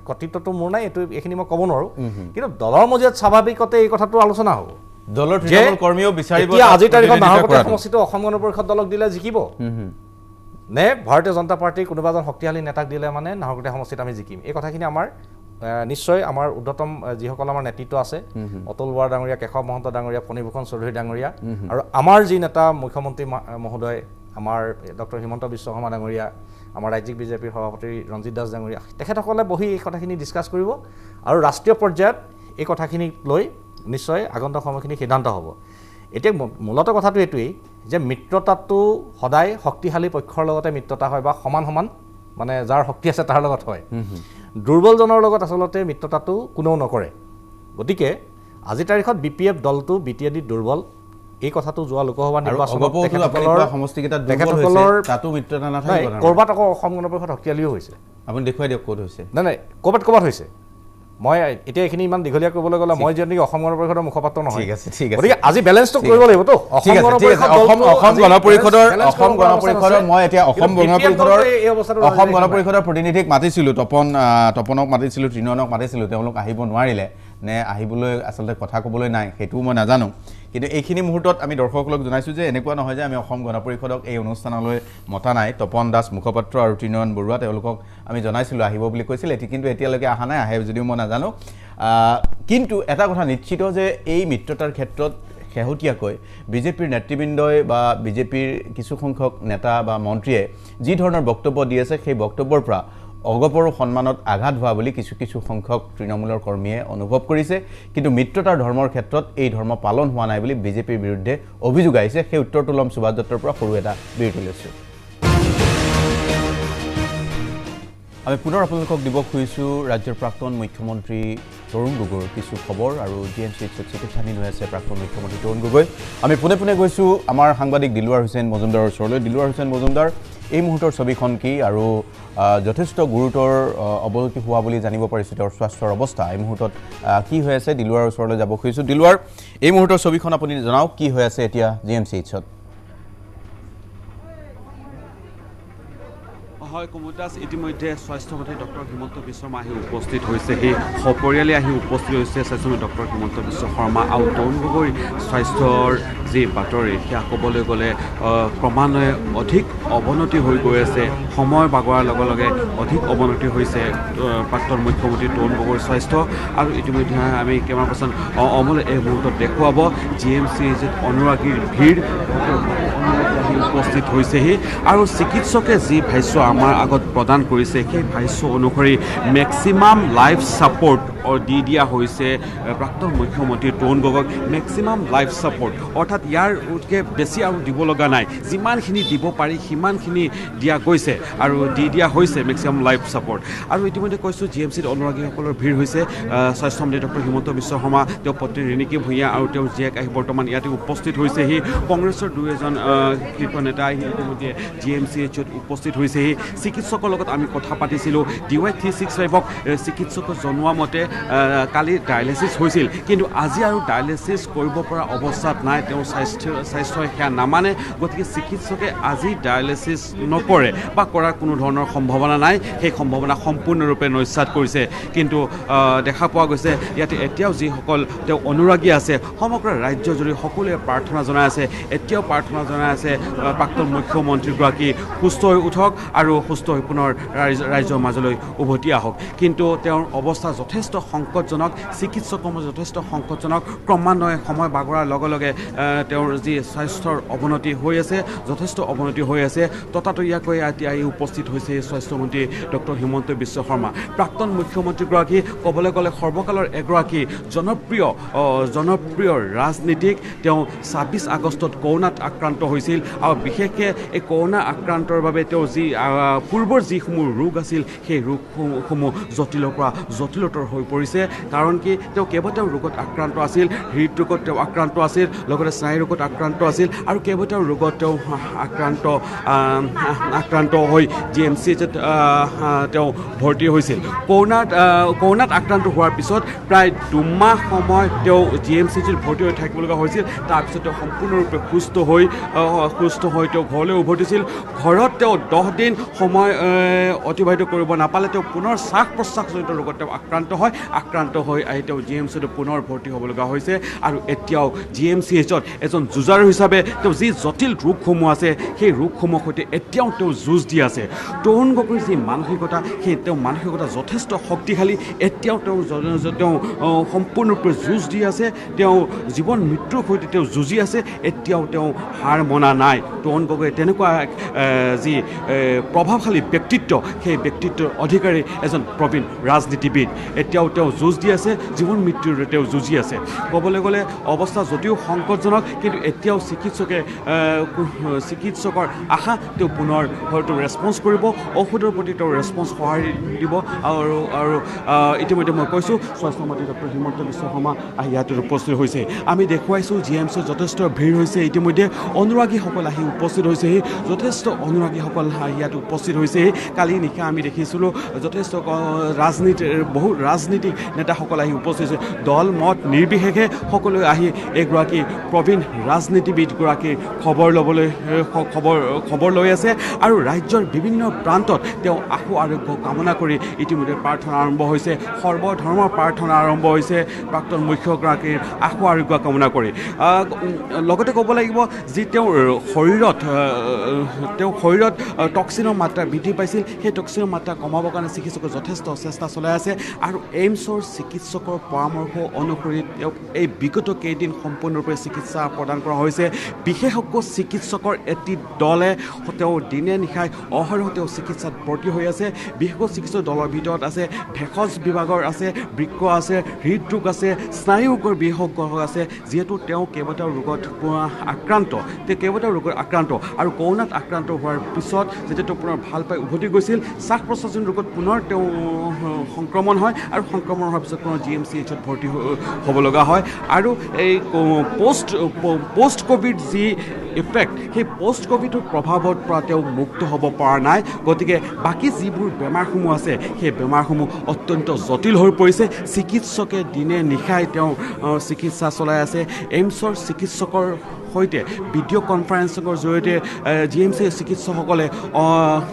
কৰ্তৃত্বটো মোৰ নাই এইখিনি মই ক'ব নোৱাৰোঁ কিন্তু দলৰ মজিয়াত স্বাভাৱিকতে এই কথাটো আলোচনা হ'ব দলৰ তৃণমূল কৰ্মীও বিচাৰিব এতিয়া আজিৰ তাৰিখত নাহৰকটীয়া সমষ্টিটো অসম গণ পৰিষদ দলক দিলে জিকিব নে ভাৰতীয় জনতা পাৰ্টীৰ কোনোবা এজন শক্তিশালী নেতাক দিলে মানে নাহৰকটীয়া সমষ্টিত আমি জিকিম এই কথাখিনি আমাৰ নিশ্চয় আমাৰ ঊৰ্ধ্বতম যিসকল আমাৰ নেতৃত্ব আছে অতুল বৰা ডাঙৰীয়া কেশৱ মহন্ত ডাঙৰীয়া ফণীভূষণ চৌধুৰী ডাঙৰীয়া আৰু আমাৰ যি নেতা মুখ্যমন্ত্ৰী মহোদয় আমাৰ ডক্টৰ হিমন্ত বিশ্ব শৰ্মা ডাঙৰীয়া আমাৰ ৰাজ্যিক বিজেপিৰ সভাপতি ৰঞ্জিত দাস ডাঙৰীয়া তেখেতসকলে বহি এই কথাখিনি ডিছকাছ কৰিব আৰু ৰাষ্ট্ৰীয় পৰ্যায়ত এই কথাখিনিক লৈ নিশ্চয় আগন্তুক সময়খিনি সিদ্ধান্ত হ'ব এতিয়া মূলত কথাটো এইটোৱেই যে মিত্ৰতাটো সদায় শক্তিশালী পক্ষৰ লগতে মিত্ৰতা হয় বা সমান সমান মানে যাৰ শক্তি আছে তাৰ লগত হয় দুৰ্বলজনৰ লগত আচলতে মিত্ৰতাটো কোনেও নকৰে গতিকে আজি তাৰিখত BPF দলটো BTAD দুৰ্বল এই কথাটো যোৱা লোকসভা নিৰ্বাচনত ক'ৰবাত আকৌ অসম গণ পৰিষদ শক্তিশালীও হৈছে আপুনি দেখুৱাই দিয়ক ক'ত হৈছে নাই ক'ৰবাত হৈছে মই এতিয়া এইখিনি ইমান দীঘলীয়া কৰিবলৈ গ'লে মই যদি অসম গণ পৰিষদৰ মুখপাত্ৰ নহয় ঠিক আছে গতিকে আজি বেলেঞ্চটো কৰিব লাগিবতো অসম গণ পৰিষদৰ মই এতিয়া অসম গণ পৰিষদৰ প্ৰতিনিধিক মাতিছিলোঁ তপনক মাতিছিলোঁ তৃণয়নক মাতিছিলোঁ তেওঁলোক আহিব নোৱাৰিলে নে আহিবলৈ আচলতে কথা ক'বলৈ নাই সেইটোও মই নাজানো কিন্তু এইখিনি মুহূৰ্তত আমি দৰ্শকসকলক জনাইছোঁ যে এনেকুৱা নহয় যে আমি অসম গণ পৰিষদক এই অনুষ্ঠানলৈ মতা নাই তপন দাস মুখপাত্ৰ আৰু তৃণয়ন বৰুৱা তেওঁলোকক আমি জনাইছিলোঁ আহিব বুলি কৈছিল কিন্তু এতিয়ালৈকে অহা নাই আহে যদিও মই নাজানো কিন্তু এটা কথা নিশ্চিত যে এই মিত্ৰতাৰ ক্ষেত্ৰত শেহতীয়াকৈ বিজেপিৰ নেতৃবৃন্দই বা বিজেপিৰ কিছু সংখ্যক নেতা বা মন্ত্ৰীয়ে যি ধৰণৰ বক্তব্য দি আছে সেই বক্তব্যৰ পৰা অগপৰো সন্মানত আঘাত হোৱা বুলি কিছু সংখ্যক তৃণমূলৰ কৰ্মীয়ে অনুভৱ কৰিছে কিন্তু মিত্ৰতাৰ ধৰ্মৰ ক্ষেত্ৰত এই ধৰ্ম পালন হোৱা নাই বুলি বিজেপিৰ বিৰুদ্ধে অভিযোগ আহিছে সেই উত্তৰটো ল'ম সুভাষ দত্তৰ পৰা সৰু এটা বিৰতি লৈছোঁ আমি পুনৰ আপোনালোকক দিব খুজিছোঁ ৰাজ্যৰ প্ৰাক্তন মুখ্যমন্ত্ৰী তৰুণ গগৈৰ কিছু খবৰ আৰু GMCHত চিকিৎসাধীন হৈ আছে প্ৰাক্তন মুখ্যমন্ত্ৰী তৰুণ গগৈ আমি পোনে গৈছোঁ আমাৰ সাংবাদিক দিলৱাৰ হুছেইন মজুমদাৰৰ ওচৰলৈ দিলৱাৰ হুছেইন মজুমদাৰ এই মুহূৰ্তৰ ছবিখন কি আৰু যথেষ্ট গুৰুতৰ অৱনতি হোৱা বুলি জানিব পাৰিছোঁ তেওঁৰ স্বাস্থ্যৰ অৱস্থা এই মুহূৰ্তত কি হৈ আছে দিলৱাৰৰ ওচৰলৈ যাব খুজিছোঁ দিলৱাৰ এই মুহূৰ্তৰ ছবিখন আপুনি জনাওক কি হৈ আছে এতিয়া GMCHত হয় কুমুদ দাস ইতিমধ্যে স্বাস্থ্যমন্ত্ৰী ডক্টৰ হিমন্ত বিশ্ব শৰ্মা আহি উপস্থিত হৈছে সেই সপৰিয়ালে আহি উপস্থিত হৈছে স্বাস্থ্যমন্ত্ৰী ডক্টৰ হিমন্ত বিশ্ব শৰ্মা আৰু তৰুণ গগৈৰ স্বাস্থ্যৰ যি বাতৰি সেয়া ক'বলৈ গ'লে ক্ৰমান্বয়ে অধিক অৱনতি হৈ গৈ আছে সময় বাগৰাৰ লগে লগে অধিক অৱনতি হৈছে প্ৰাক্তন মুখ্যমন্ত্ৰী তৰুণ গগৈৰ স্বাস্থ্য আৰু ইতিমধ্যে আমি কেমেৰা পাৰ্চন অমল এই মুহূৰ্তত দেখুৱাব GMCHত অনুৰাগীৰ ভিৰ উপস্থিত হৈছেহি আৰু চিকিৎসকে যি ভাষ্য আমাৰ আগত প্ৰদান কৰিছে সেই ভাষ্য অনুসৰি মেক্সিমাম লাইফ ছাপোৰ্ট দি দিয়া হৈছে প্ৰাক্তন মুখ্যমন্ত্ৰী তৰুণ গগৈক মেক্সিমাম লাইফ ছাপোৰ্ট অৰ্থাৎ ইয়াৰতকৈ বেছি আৰু দিব লগা নাই যিমানখিনি দিব পাৰি সিমানখিনি দিয়া গৈছে আৰু দি দিয়া হৈছে মেক্সিমাম লাইফ ছাপোৰ্ট আৰু ইতিমধ্যে কৈছোঁ GMCত অনুৰাগীসকলৰ ভিৰ হৈছে স্বাস্থ্যমন্ত্ৰী ডক্টৰ হিমন্ত বিশ্ব শৰ্মা তেওঁৰ পত্নী ৰিণিকী ভূঞা আৰু তেওঁৰ জীয়েক আহি বৰ্তমান ইয়াতে উপস্থিত হৈছেহি কংগ্ৰেছৰ দুই এজন শীৰ্ষ নেতা আহি ইতিমধ্যে GMCHত উপস্থিত হৈছেহি চিকিৎসকৰ লগত আমি কথা পাতিছিলোঁ DY 365ক চিকিৎসকে জনোৱা মতে কালি ডায়েলিচিছ হৈছিল কিন্তু আজি আৰু ডায়েলিচিছ কৰিব পৰা অৱস্থাত নাই তেওঁৰ স্বাস্থ্যই সেয়া নামানে গতিকে চিকিৎসকে আজি ডায়েলিচিছ নকৰে বা কৰাৰ কোনো ধৰণৰ সম্ভাৱনা নাই সেই সম্ভাৱনা সম্পূৰ্ণৰূপে নস্যাৎ কৰিছে কিন্তু দেখা পোৱা গৈছে ইয়াতে এতিয়াও যিসকল তেওঁ অনুৰাগী আছে সমগ্ৰ ৰাজ্যজুৰি সকলোৱে প্ৰাৰ্থনা জনাই আছে এতিয়াও প্ৰাৰ্থনা জনাই আছে প্ৰাক্তন মুখ্যমন্ত্ৰীগৰাকী সুস্থ হৈ উঠক আৰু সুস্থ হৈ পুনৰ ৰাইজৰ মাজলৈ উভতি আহক কিন্তু তেওঁৰ অৱস্থা যথেষ্ট সংকটজনক চিকিৎসকৰ যথেষ্ট সংকটজনক ক্ৰমান্বয়ে সময় বাগৰাৰ লগে লগে তেওঁৰ যি স্বাস্থ্যৰ অৱনতি হৈ আছে যথেষ্ট অৱনতি হৈ আছে ততাতৈয়াকৈ এতিয়া উপস্থিত হৈছে স্বাস্থ্যমন্ত্ৰী ডক্টৰ হিমন্ত বিশ্ব শৰ্মা প্ৰাক্তন মুখ্যমন্ত্ৰীগৰাকী ক'বলৈ গ'লে সৰ্বকালৰ এগৰাকী জনপ্ৰিয় ৰাজনীতিক তেওঁ 26 আগষ্টত কৰোণাত আক্ৰান্ত হৈছিল আৰু বিশেষকৈ এই কৰোণা আক্ৰান্তৰ বাবে তেওঁ যি পূৰ্বৰ যিসমূহ ৰোগ আছিল সেই ৰোগসমূহ জটিলৰ পৰা জটিলতৰ হৈ পৰিছে কাৰণ কি তেওঁ কেইবাটাও ৰোগত আক্ৰান্ত আছিল হৃদৰোগত তেওঁ আক্ৰান্ত আছিল লগতে স্নায়ু ৰোগত আক্ৰান্ত আছিল আৰু কেইবাটাও ৰোগত তেওঁ আক্ৰান্ত হৈ GMCHত তেওঁ ভৰ্তি হৈছিল কৰোণাত আক্ৰান্ত হোৱাৰ পিছত প্ৰায় 2 মাহ সময় তেওঁ GMCHত ভৰ্তি হৈ থাকিব লগা হৈছিল তাৰপিছত তেওঁ সম্পূৰ্ণৰূপে সুস্থ হৈ তেওঁ ঘৰলৈ উভতিছিল ঘৰত তেওঁ 10 দিন সময় অতিবাহিত কৰিব নাপালে তেওঁ পুনৰ শ্বাস প্ৰশ্বাসজনিত ৰোগত তেওঁ আক্ৰান্ত হৈ আহি তেওঁ GMCত পুনৰ ভৰ্তি হ'ব লগা হৈছে আৰু এতিয়াও GMCHত এজন যুঁজাৰু হিচাপে তেওঁ যি জটিল ৰোগসমূহ আছে সেই ৰোগসমূহৰ সৈতে এতিয়াও তেওঁ যুঁজ দি আছে তৰুণ গগৈৰ যি মানসিকতা সেই তেওঁ মানসিকতা যথেষ্ট শক্তিশালী এতিয়াও তেওঁ সম্পূৰ্ণৰূপে যুঁজ দি আছে তেওঁ জীৱন মৃত্যুৰ সৈতে তেওঁ যুঁজি আছে এতিয়াও তেওঁ হাৰ মনা নাই তৰুণ গগৈ তেনেকুৱা যি প্ৰভাৱশালী ব্যক্তিত্ব সেই ব্যক্তিত্বৰ অধিকাৰী এজন প্ৰবীণ ৰাজনীতিবিদ এতিয়াও তেওঁ যুঁজ দি আছে জীৱন মৃত্যুৰ তেওঁ যুঁজি আছে ক'বলৈ গ'লে অৱস্থা যদিও সংকটজনক কিন্তু এতিয়াও চিকিৎসকৰ আশা তেওঁ পুনৰ হয়তো ৰেছপন্স কৰিব ঔষধৰ প্ৰতি তেওঁ ৰেছপন্স সঁহাৰি দিব আৰু ইতিমধ্যে মই কৈছোঁ স্বাস্থ্যমন্ত্ৰী ডক্টৰ হিমন্ত বিশ্ব শৰ্মা আহি ইয়াত উপস্থিত হৈছে আমি দেখুৱাইছোঁ GMCত যথেষ্ট ভিৰ হৈছে ইতিমধ্যে অনুৰাগীসকল আহি উপস্থিত হৈছেহি যথেষ্ট অনুৰাগীসকল আহি ইয়াত উপস্থিত হৈছেহি কালি নিশা আমি দেখিছিলোঁ যথেষ্ট বহু ৰাজনীতিক নেতাসকল আহি উপস্থিত হৈছে দল মত নিৰ্বিশেষে সকলোৱে আহি এইগৰাকী প্ৰবীণ ৰাজনীতিবিদগৰাকীৰ খবৰ লৈ আছে আৰু ৰাজ্যৰ বিভিন্ন প্ৰান্তত তেওঁ আশু আৰোগ্য কামনা কৰি ইতিমধ্যে প্ৰাৰ্থনা আৰম্ভ হৈছে সৰ্বধৰ্মৰ প্ৰাৰ্থনা আৰম্ভ হৈছে প্ৰাক্তন মুখ্যগৰাকীৰ আশু আৰোগ্য কামনা কৰি লগতে ক'ব লাগিব যি তেওঁৰ শৰীৰত টক্সিনৰ মাত্ৰা বৃদ্ধি পাইছিল সেই টক্সিনৰ মাত্ৰা কমাবৰ কাৰণে চিকিৎসকে যথেষ্ট চেষ্টা চলাই আছে আৰু এইমছৰ চিকিৎসকৰ পৰামৰ্শ অনুসৰি তেওঁক এই বিগত কেইদিন সম্পূৰ্ণৰূপে চিকিৎসা প্ৰদান কৰা হৈছে বিশেষজ্ঞ চিকিৎসকৰ এটি দলে তেওঁ দিনে নিশাই অহৰহ তেওঁ চিকিৎসাত ভৰ্তি হৈ আছে বিশেষজ্ঞ চিকিৎসক দলৰ ভিতৰত আছে ভেষজ বিভাগৰ আছে বৃক্ক আছে হৃদৰোগ আছে স্নায়ুৰোগৰ বিশেষজ্ঞ আছে যিহেতু তেওঁ কেইবাটাও ৰোগত আক্ৰান্ত আৰু কৰোণাত আক্ৰান্ত হোৱাৰ পিছত যেতিয়া তেওঁ পুনৰ ভাল পাই উভতি গৈছিল শ্বাস প্ৰশ্বাসজনিত ৰোগত পুনৰ তেওঁ সংক্ৰমণ হয় আৰু সংক্ৰমণ হোৱাৰ পিছত পুনৰ GMCHত ভৰ্তি হ'ব লগা হয় আৰু এই পষ্ট ক'ভিড যি ইফেক্ট সেই পষ্ট ক'ভিডৰ প্ৰভাৱৰ পৰা তেওঁ মুক্ত হ'ব পৰা নাই গতিকে বাকী যিবোৰ বেমাৰসমূহ আছে সেই বেমাৰসমূহ অত্যন্ত জটিল হৈ পৰিছে চিকিৎসকে দিনে নিশাই তেওঁ চিকিৎসা চলাই আছে এইমছৰ চিকিৎসকৰ সৈতে ভিডিঅ' কনফাৰেন্সিঙৰ জৰিয়তে GMC চিকিৎসকসকলে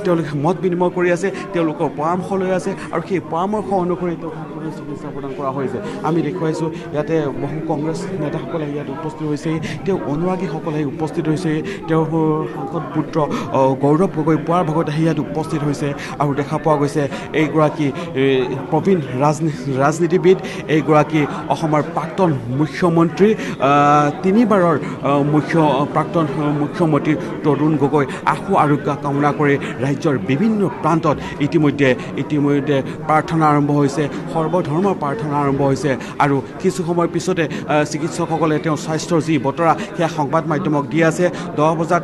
তেওঁলোকে মত বিনিময় কৰি আছে তেওঁলোকৰ পৰামৰ্শ লৈ আছে আৰু সেই পৰামৰ্শ অনুসৰি তেওঁ সম্পূৰ্ণ চিকিৎসা প্ৰদান কৰা হৈছে আমি দেখুৱাইছোঁ ইয়াতে বহু কংগ্ৰেছ নেতাসকলে ইয়াত উপস্থিত হৈছে তেওঁ অনুৰাগীসকলে উপস্থিত হৈছে তেওঁৰ সাংসদ পুত্ৰ গৌৰৱ গগৈ পুৱাৰ ভাগত আহি ইয়াত উপস্থিত হৈছে আৰু দেখা পোৱা গৈছে এইগৰাকী প্ৰবীণ ৰাজনীতিবিদ এইগৰাকী অসমৰ প্ৰাক্তন মুখ্যমন্ত্ৰী তিনিবাৰৰ প্ৰাক্তন মুখ্যমন্ত্ৰী তৰুণ গগৈ আশু আৰোগ্য কামনা কৰি ৰাজ্যৰ বিভিন্ন প্ৰান্তত ইতিমধ্যে প্ৰাৰ্থনা আৰম্ভ হৈছে সৰ্বধৰ্মৰ প্ৰাৰ্থনা আৰম্ভ হৈছে আৰু কিছু সময়ৰ পিছতে চিকিৎসকসকলে তেওঁৰ স্বাস্থ্যৰ যি বতৰা সেয়া সংবাদ মাধ্যমক দি আছে 10 বজাত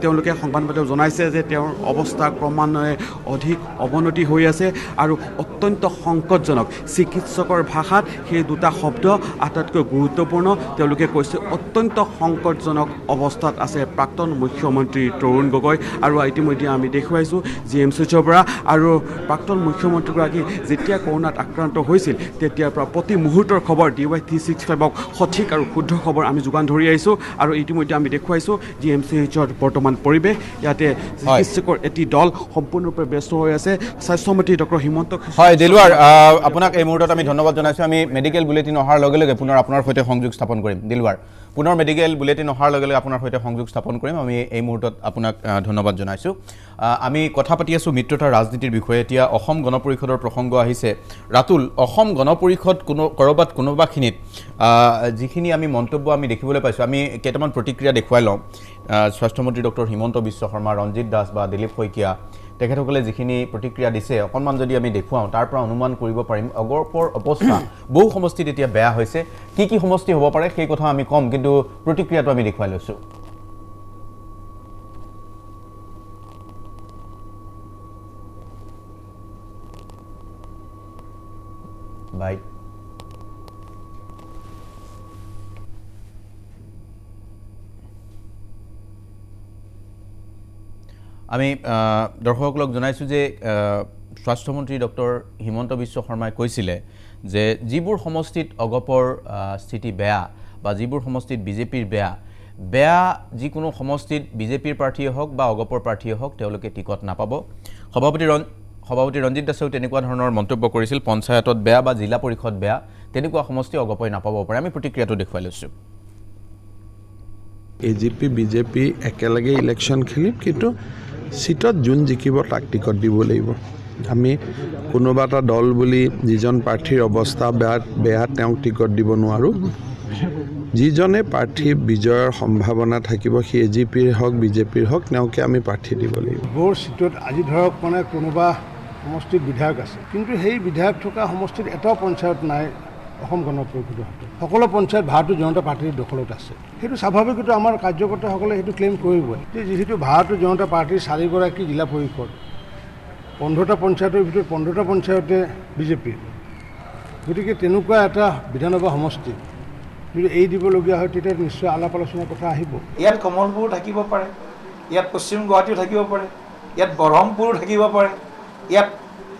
তেওঁলোকে সংবাদ মাধ্যমক জনাইছে যে তেওঁৰ অৱস্থা ক্ৰমান্বয়ে অধিক অৱনতি হৈ আছে আৰু অত্যন্ত সংকটজনক চিকিৎসকৰ ভাষাত সেই দুটা শব্দ আটাইতকৈ গুৰুত্বপূৰ্ণ তেওঁলোকে কৈছে অত্যন্ত সংকটজনক অৱস্থাত আছে প্ৰাক্তন মুখ্যমন্ত্ৰী তৰুণ গগৈ আৰু ইতিমধ্যে আমি দেখুৱাইছোঁ GMCHৰ পৰা আৰু প্ৰাক্তন মুখ্যমন্ত্ৰীগৰাকী যেতিয়া কৰোণাত আক্ৰান্ত হৈছিল তেতিয়াৰ পৰা প্ৰতি মুহূৰ্তৰ খবৰ DY365ক সঠিক আৰু শুদ্ধ খবৰ আমি যোগান ধৰি আহিছোঁ আৰু ইতিমধ্যে আমি দেখুৱাইছোঁ GMCHৰ বৰ্তমান পৰিৱেশ ইয়াতে চিকিৎসকৰ এটি দল সম্পূৰ্ণৰূপে ব্যস্ত হৈ আছে স্বাস্থ্যমন্ত্ৰী ডক্টৰ হিমন্ত হয় দিলৱাৰ আপোনাক এই মুহূৰ্তত আমি ধন্যবাদ জনাইছোঁ আমি মেডিকেল বুলেটিন অহাৰ লগে লগে পুনৰ আপোনাৰ সৈতে সংযোগ স্থাপন কৰিম দিলৱাৰ পুনৰ মেডিকেল বুলেটিন অহাৰ লগে লগে আপোনাৰ সৈতে সংযোগ স্থাপন কৰিম আমি এই মুহূৰ্তত আপোনাক ধন্যবাদ জনাইছোঁ আমি কথা পাতি আছোঁ মিত্ৰতাৰ ৰাজনীতিৰ বিষয়ে এতিয়া অসম গণ পৰিষদৰ প্ৰসংগ আহিছে ৰাতুল অসম গণ পৰিষদ কোনোবাখিনিত যিখিনি আমি মন্তব্য আমি দেখিবলৈ পাইছোঁ আমি কেইটামান প্ৰতিক্ৰিয়া দেখুৱাই লওঁ স্বাস্থ্যমন্ত্ৰী ডক্টৰ হিমন্ত বিশ্ব শৰ্মা ৰঞ্জিত দাস বা দিলীপ শইকীয়া তেখেতসকলে যিখিনি প্ৰতিক্ৰিয়া দিছে অকণমান যদি আমি দেখুৱাওঁ তাৰ পৰা অনুমান কৰিব পাৰিম অগৰপৰ অৱস্থা বহু সমষ্টিত এতিয়া বেয়া হৈছে কি সমষ্টি হ'ব পাৰে সেই কথা আমি কম কিন্তু প্ৰতিক্ৰিয়াটো আমি দেখুৱাই লৈছোঁ বাই আমি দৰ্শকসকলক জনাইছোঁ যে স্বাস্থ্যমন্ত্ৰী ডক্টৰ হিমন্ত বিশ্ব শৰ্মাই কৈছিলে যে যিবোৰ সমষ্টিত অগপৰ স্থিতি বেয়া বা যিবোৰ সমষ্টিত বিজেপিৰ বেয়া বেয়া যিকোনো সমষ্টিত বিজেপিৰ প্ৰাৰ্থীয়ে হওক বা অগপৰ প্ৰাৰ্থীয়ে হওক তেওঁলোকে টিকট নাপাব সভাপতি ৰঞ্জিত দাসেও তেনেকুৱা ধৰণৰ মন্তব্য কৰিছিল পঞ্চায়তত বেয়া বা জিলা পৰিষদ বেয়া তেনেকুৱা সমষ্টি অগপই নাপাব পাৰে আমি প্ৰতিক্ৰিয়াটো দেখুৱাই লৈছোঁ এজিপি বিজেপি একেলগে ইলেকশ্যন খেলিম কিন্তু সিটত যোন জিকিব তাক টিকট দিব লাগিব আমি কোনোবা এটা দল বুলি যিজন প্ৰাৰ্থীৰ অৱস্থা বেয়া তেওঁক টিকট দিব নোৱাৰোঁ যিজনে প্ৰাৰ্থী বিজয়ৰ সম্ভাৱনা থাকিব সি এজিপিৰ হওক বিজেপিৰ হওক তেওঁকে আমি প্ৰাৰ্থী দিব লাগিব বৰ সিটত আজি ধৰক মানে কোনোবা সমষ্টিত বিধায়ক আছে কিন্তু সেই বিধায়ক থকা সমষ্টিত এটাও পঞ্চায়ত নাই অসম গণ পৰিষদৰ হাতত সকলো পঞ্চায়ত ভাৰতীয় জনতা পাৰ্টীৰ দখলত আছে সেইটো স্বাভাৱিকটো আমাৰ কাৰ্যকৰ্তাসকলে সেইটো ক্লেইম কৰিবই যে যিহেতু ভাৰতীয় জনতা পাৰ্টীৰ 4গৰাকী জিলা পৰিষদ 15টা পঞ্চায়তৰ ভিতৰত 15টা পঞ্চায়তে বিজেপিৰ গতিকে তেনেকুৱা এটা বিধানসভা সমষ্টি যদি এই দিবলগীয়া হয় তেতিয়া নিশ্চয় আলাপ আলোচনাৰ কথা আহিব ইয়াত কমলপুৰ থাকিব পাৰে ইয়াত পশ্চিম গুৱাহাটীও থাকিব পাৰে ইয়াত বৰহমপুৰো থাকিব পাৰে ইয়াত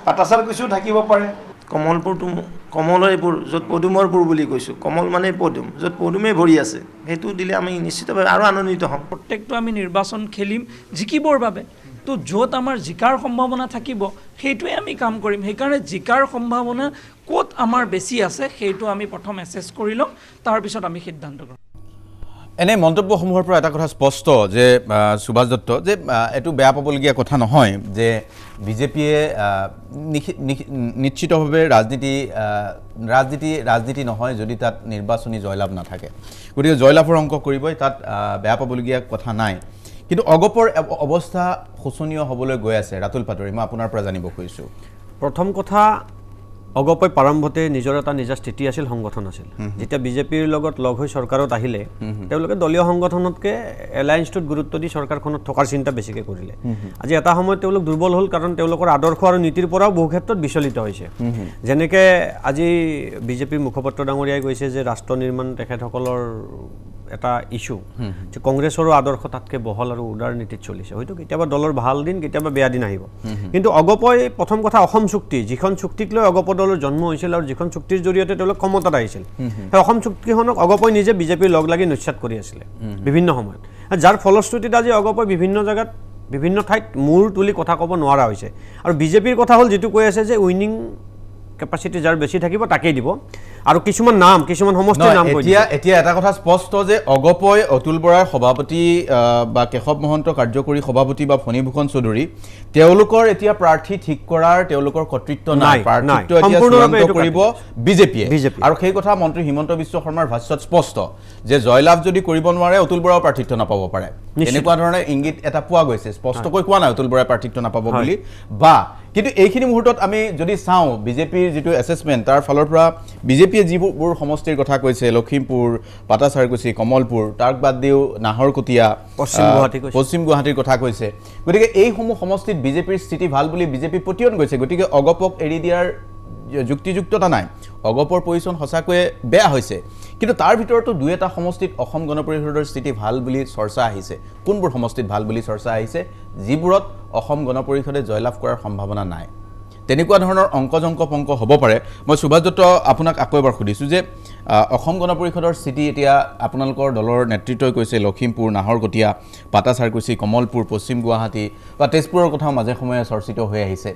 পাটাচাৰকুছিও থাকিব পাৰে কমলপুৰটো কমলৰপুৰ য'ত পদুমৰপুৰ বুলি কৈছোঁ কমল মানে পদুম য'ত পদুমে ভৰি আছে সেইটো দিলে আমি নিশ্চিতভাৱে আৰু আনন্দিত হ'ম প্ৰত্যেকটো আমি নিৰ্বাচন খেলিম জিকিবৰ বাবে তো য'ত আমাৰ জিকাৰ সম্ভাৱনা থাকিব সেইটোৱে আমি কাম কৰিম সেইকাৰণে জিকাৰ সম্ভাৱনা ক'ত আমাৰ বেছি আছে সেইটো আমি প্ৰথম এছেছ কৰি ল'ম তাৰপিছত আমি সিদ্ধান্ত কৰিম এনে মন্তব্যসমূহৰ পৰা এটা কথা স্পষ্ট যে সুভাষ দত্ত যে এইটো বেয়া পাবলগীয়া কথা নহয় যে বিজেপিয়ে নিশ্চিতভাৱে ৰাজনীতি নহয় যদি তাত নিৰ্বাচনী জয়লাভ নাথাকে গতিকে জয়লাভৰ অংক কৰিবই তাত বেয়া পাবলগীয়া কথা নাই কিন্তু অগপৰ অৱস্থা শোচনীয় হ'বলৈ গৈ আছে ৰাতুল পাটোৱাৰী মই আপোনাৰ পৰা জানিব খুজিছোঁ প্ৰথম কথা অগপই প্ৰাৰম্ভতে নিজৰ এটা নিজা স্থিতি আছিল সংগঠন আছিল যেতিয়া বিজেপিৰ লগত লগ হৈ চৰকাৰত আহিলে তেওঁলোকে দলীয় সংগঠনতকৈ এলায়েন্সটোত গুৰুত্ব দি চৰকাৰখনত থকাৰ চিন্তা বেছিকৈ কৰিলে আজি এটা সময়ত তেওঁলোক দুৰ্বল হ'ল কাৰণ তেওঁলোকৰ আদৰ্শ আৰু নীতিৰ পৰাও বহু ক্ষেত্ৰত বিচলিত হৈছে যেনেকৈ আজি বিজেপিৰ মুখপাত্ৰ ডাঙৰীয়াই কৈছে যে ৰাষ্ট্ৰ নিৰ্মাণ তেখেতসকলৰ এটা ইস্যু যে কংগ্ৰেছৰো আদৰ্শ তাতকৈ বহল আৰু উদাৰ নীতিত চলিছে হয়তো কেতিয়াবা দলৰ ভাল দিন কেতিয়াবা বেয়া দিন আহিব কিন্তু অগপই প্ৰথম কথা অসম চুক্তি যিখন চুক্তিক লৈ অগপ দলৰ জন্ম হৈছিল আৰু যিখন চুক্তিৰ জৰিয়তে তেওঁলোক ক্ষমতাত আহিছিল সেই অসম চুক্তিখনক অগপই নিজে বিজেপিৰ লগ লাগি নিশ্চিত কৰি আছিলে বিভিন্ন সময়ত যাৰ ফলশ্ৰুতিত আজি অগপই বিভিন্ন জেগাত বিভিন্ন ঠাইত মূৰ তুলি কথা ক'ব নোৱাৰা হৈছে আৰু বিজেপিৰ কথা হ'ল যিটো কৈ আছে যে উইনিং কেপাচিটি যাৰ বেছি থাকিব তাকেই দিব আৰু কিছুমান সমষ্টিৰ নাম কৈ দিয়ে এতিয়া এটা কথা স্পষ্ট যে অগপই অতুল বৰাৰ সভাপতি বা কেশৱ মহন্ত কাৰ্যকৰী সভাপতি বা ফণীভূষণ চৌধুৰী তেওঁলোকৰ এতিয়া প্ৰাৰ্থী ঠিক কৰাৰ তেওঁলোকৰ কৰ্তৃত্ব নাই প্ৰাৰ্থিত্ব এতিয়া চূড়ান্ত কৰিব বিজেপিয়ে আৰু সেই কথা মন্ত্ৰী হিমন্ত বিশ্ব শৰ্মাৰ ভাষ্যত স্পষ্ট যে জয়লাভ যদি কৰিব নোৱাৰে অতুল বৰাও প্ৰাৰ্থিত্ব নাপাব পাৰে এনেকুৱা ধৰণে ইংগিত এটা পোৱা গৈছে স্পষ্টকৈ কোৱা নাই অতুল বৰাই প্ৰাৰ্থিত্ব নাপাব বুলি বা কিন্তু এইখিনি মুহূৰ্তত আমি যদি চাওঁ বিজেপিৰ যিটো এছেছমেণ্ট তাৰ ফালৰ পৰা বিজেপিয়ে যিবোৰ সমষ্টিৰ কথা কৈছে লখিমপুৰ পাটাচাৰকুছি কমলপুৰ তাক বাদ দিও নাহৰকটীয়া পশ্চিম গুৱাহাটীৰ কথা কৈছে গতিকে এইসমূহ সমষ্টিত বিজেপিৰ স্থিতি ভাল বুলি বিজেপি পতিয়ন গৈছে গতিকে অগপক এৰি দিয়াৰ যুক্তিযুক্ততা নাই অগপৰ পজিশ্যন সঁচাকৈয়ে বেয়া হৈছে কিন্তু তাৰ ভিতৰতো দুই এটা সমষ্টিত অসম গণ পৰিষদৰ স্থিতি ভাল বুলি চৰ্চা আহিছে কোনবোৰ সমষ্টিত ভাল বুলি চৰ্চা আহিছে যিবোৰত অসম গণ পৰিষদে জয়লাভ কৰাৰ সম্ভাৱনা নাই তেনেকুৱা ধৰণৰ অংক হ'ব পাৰে মই সুভাষ দত্ত আপোনাক আকৌ এবাৰ সুধিছোঁ যে অসম গণ পৰিষদৰ স্থিতি এতিয়া আপোনালোকৰ দলৰ নেতৃত্বই কৈছে লখিমপুৰ নাহৰকটীয়া পাটাচাৰকুছি কমলপুৰ পশ্চিম গুৱাহাটী বা তেজপুৰৰ কথাও মাজে সময়ে চৰ্চিত হৈ আহিছে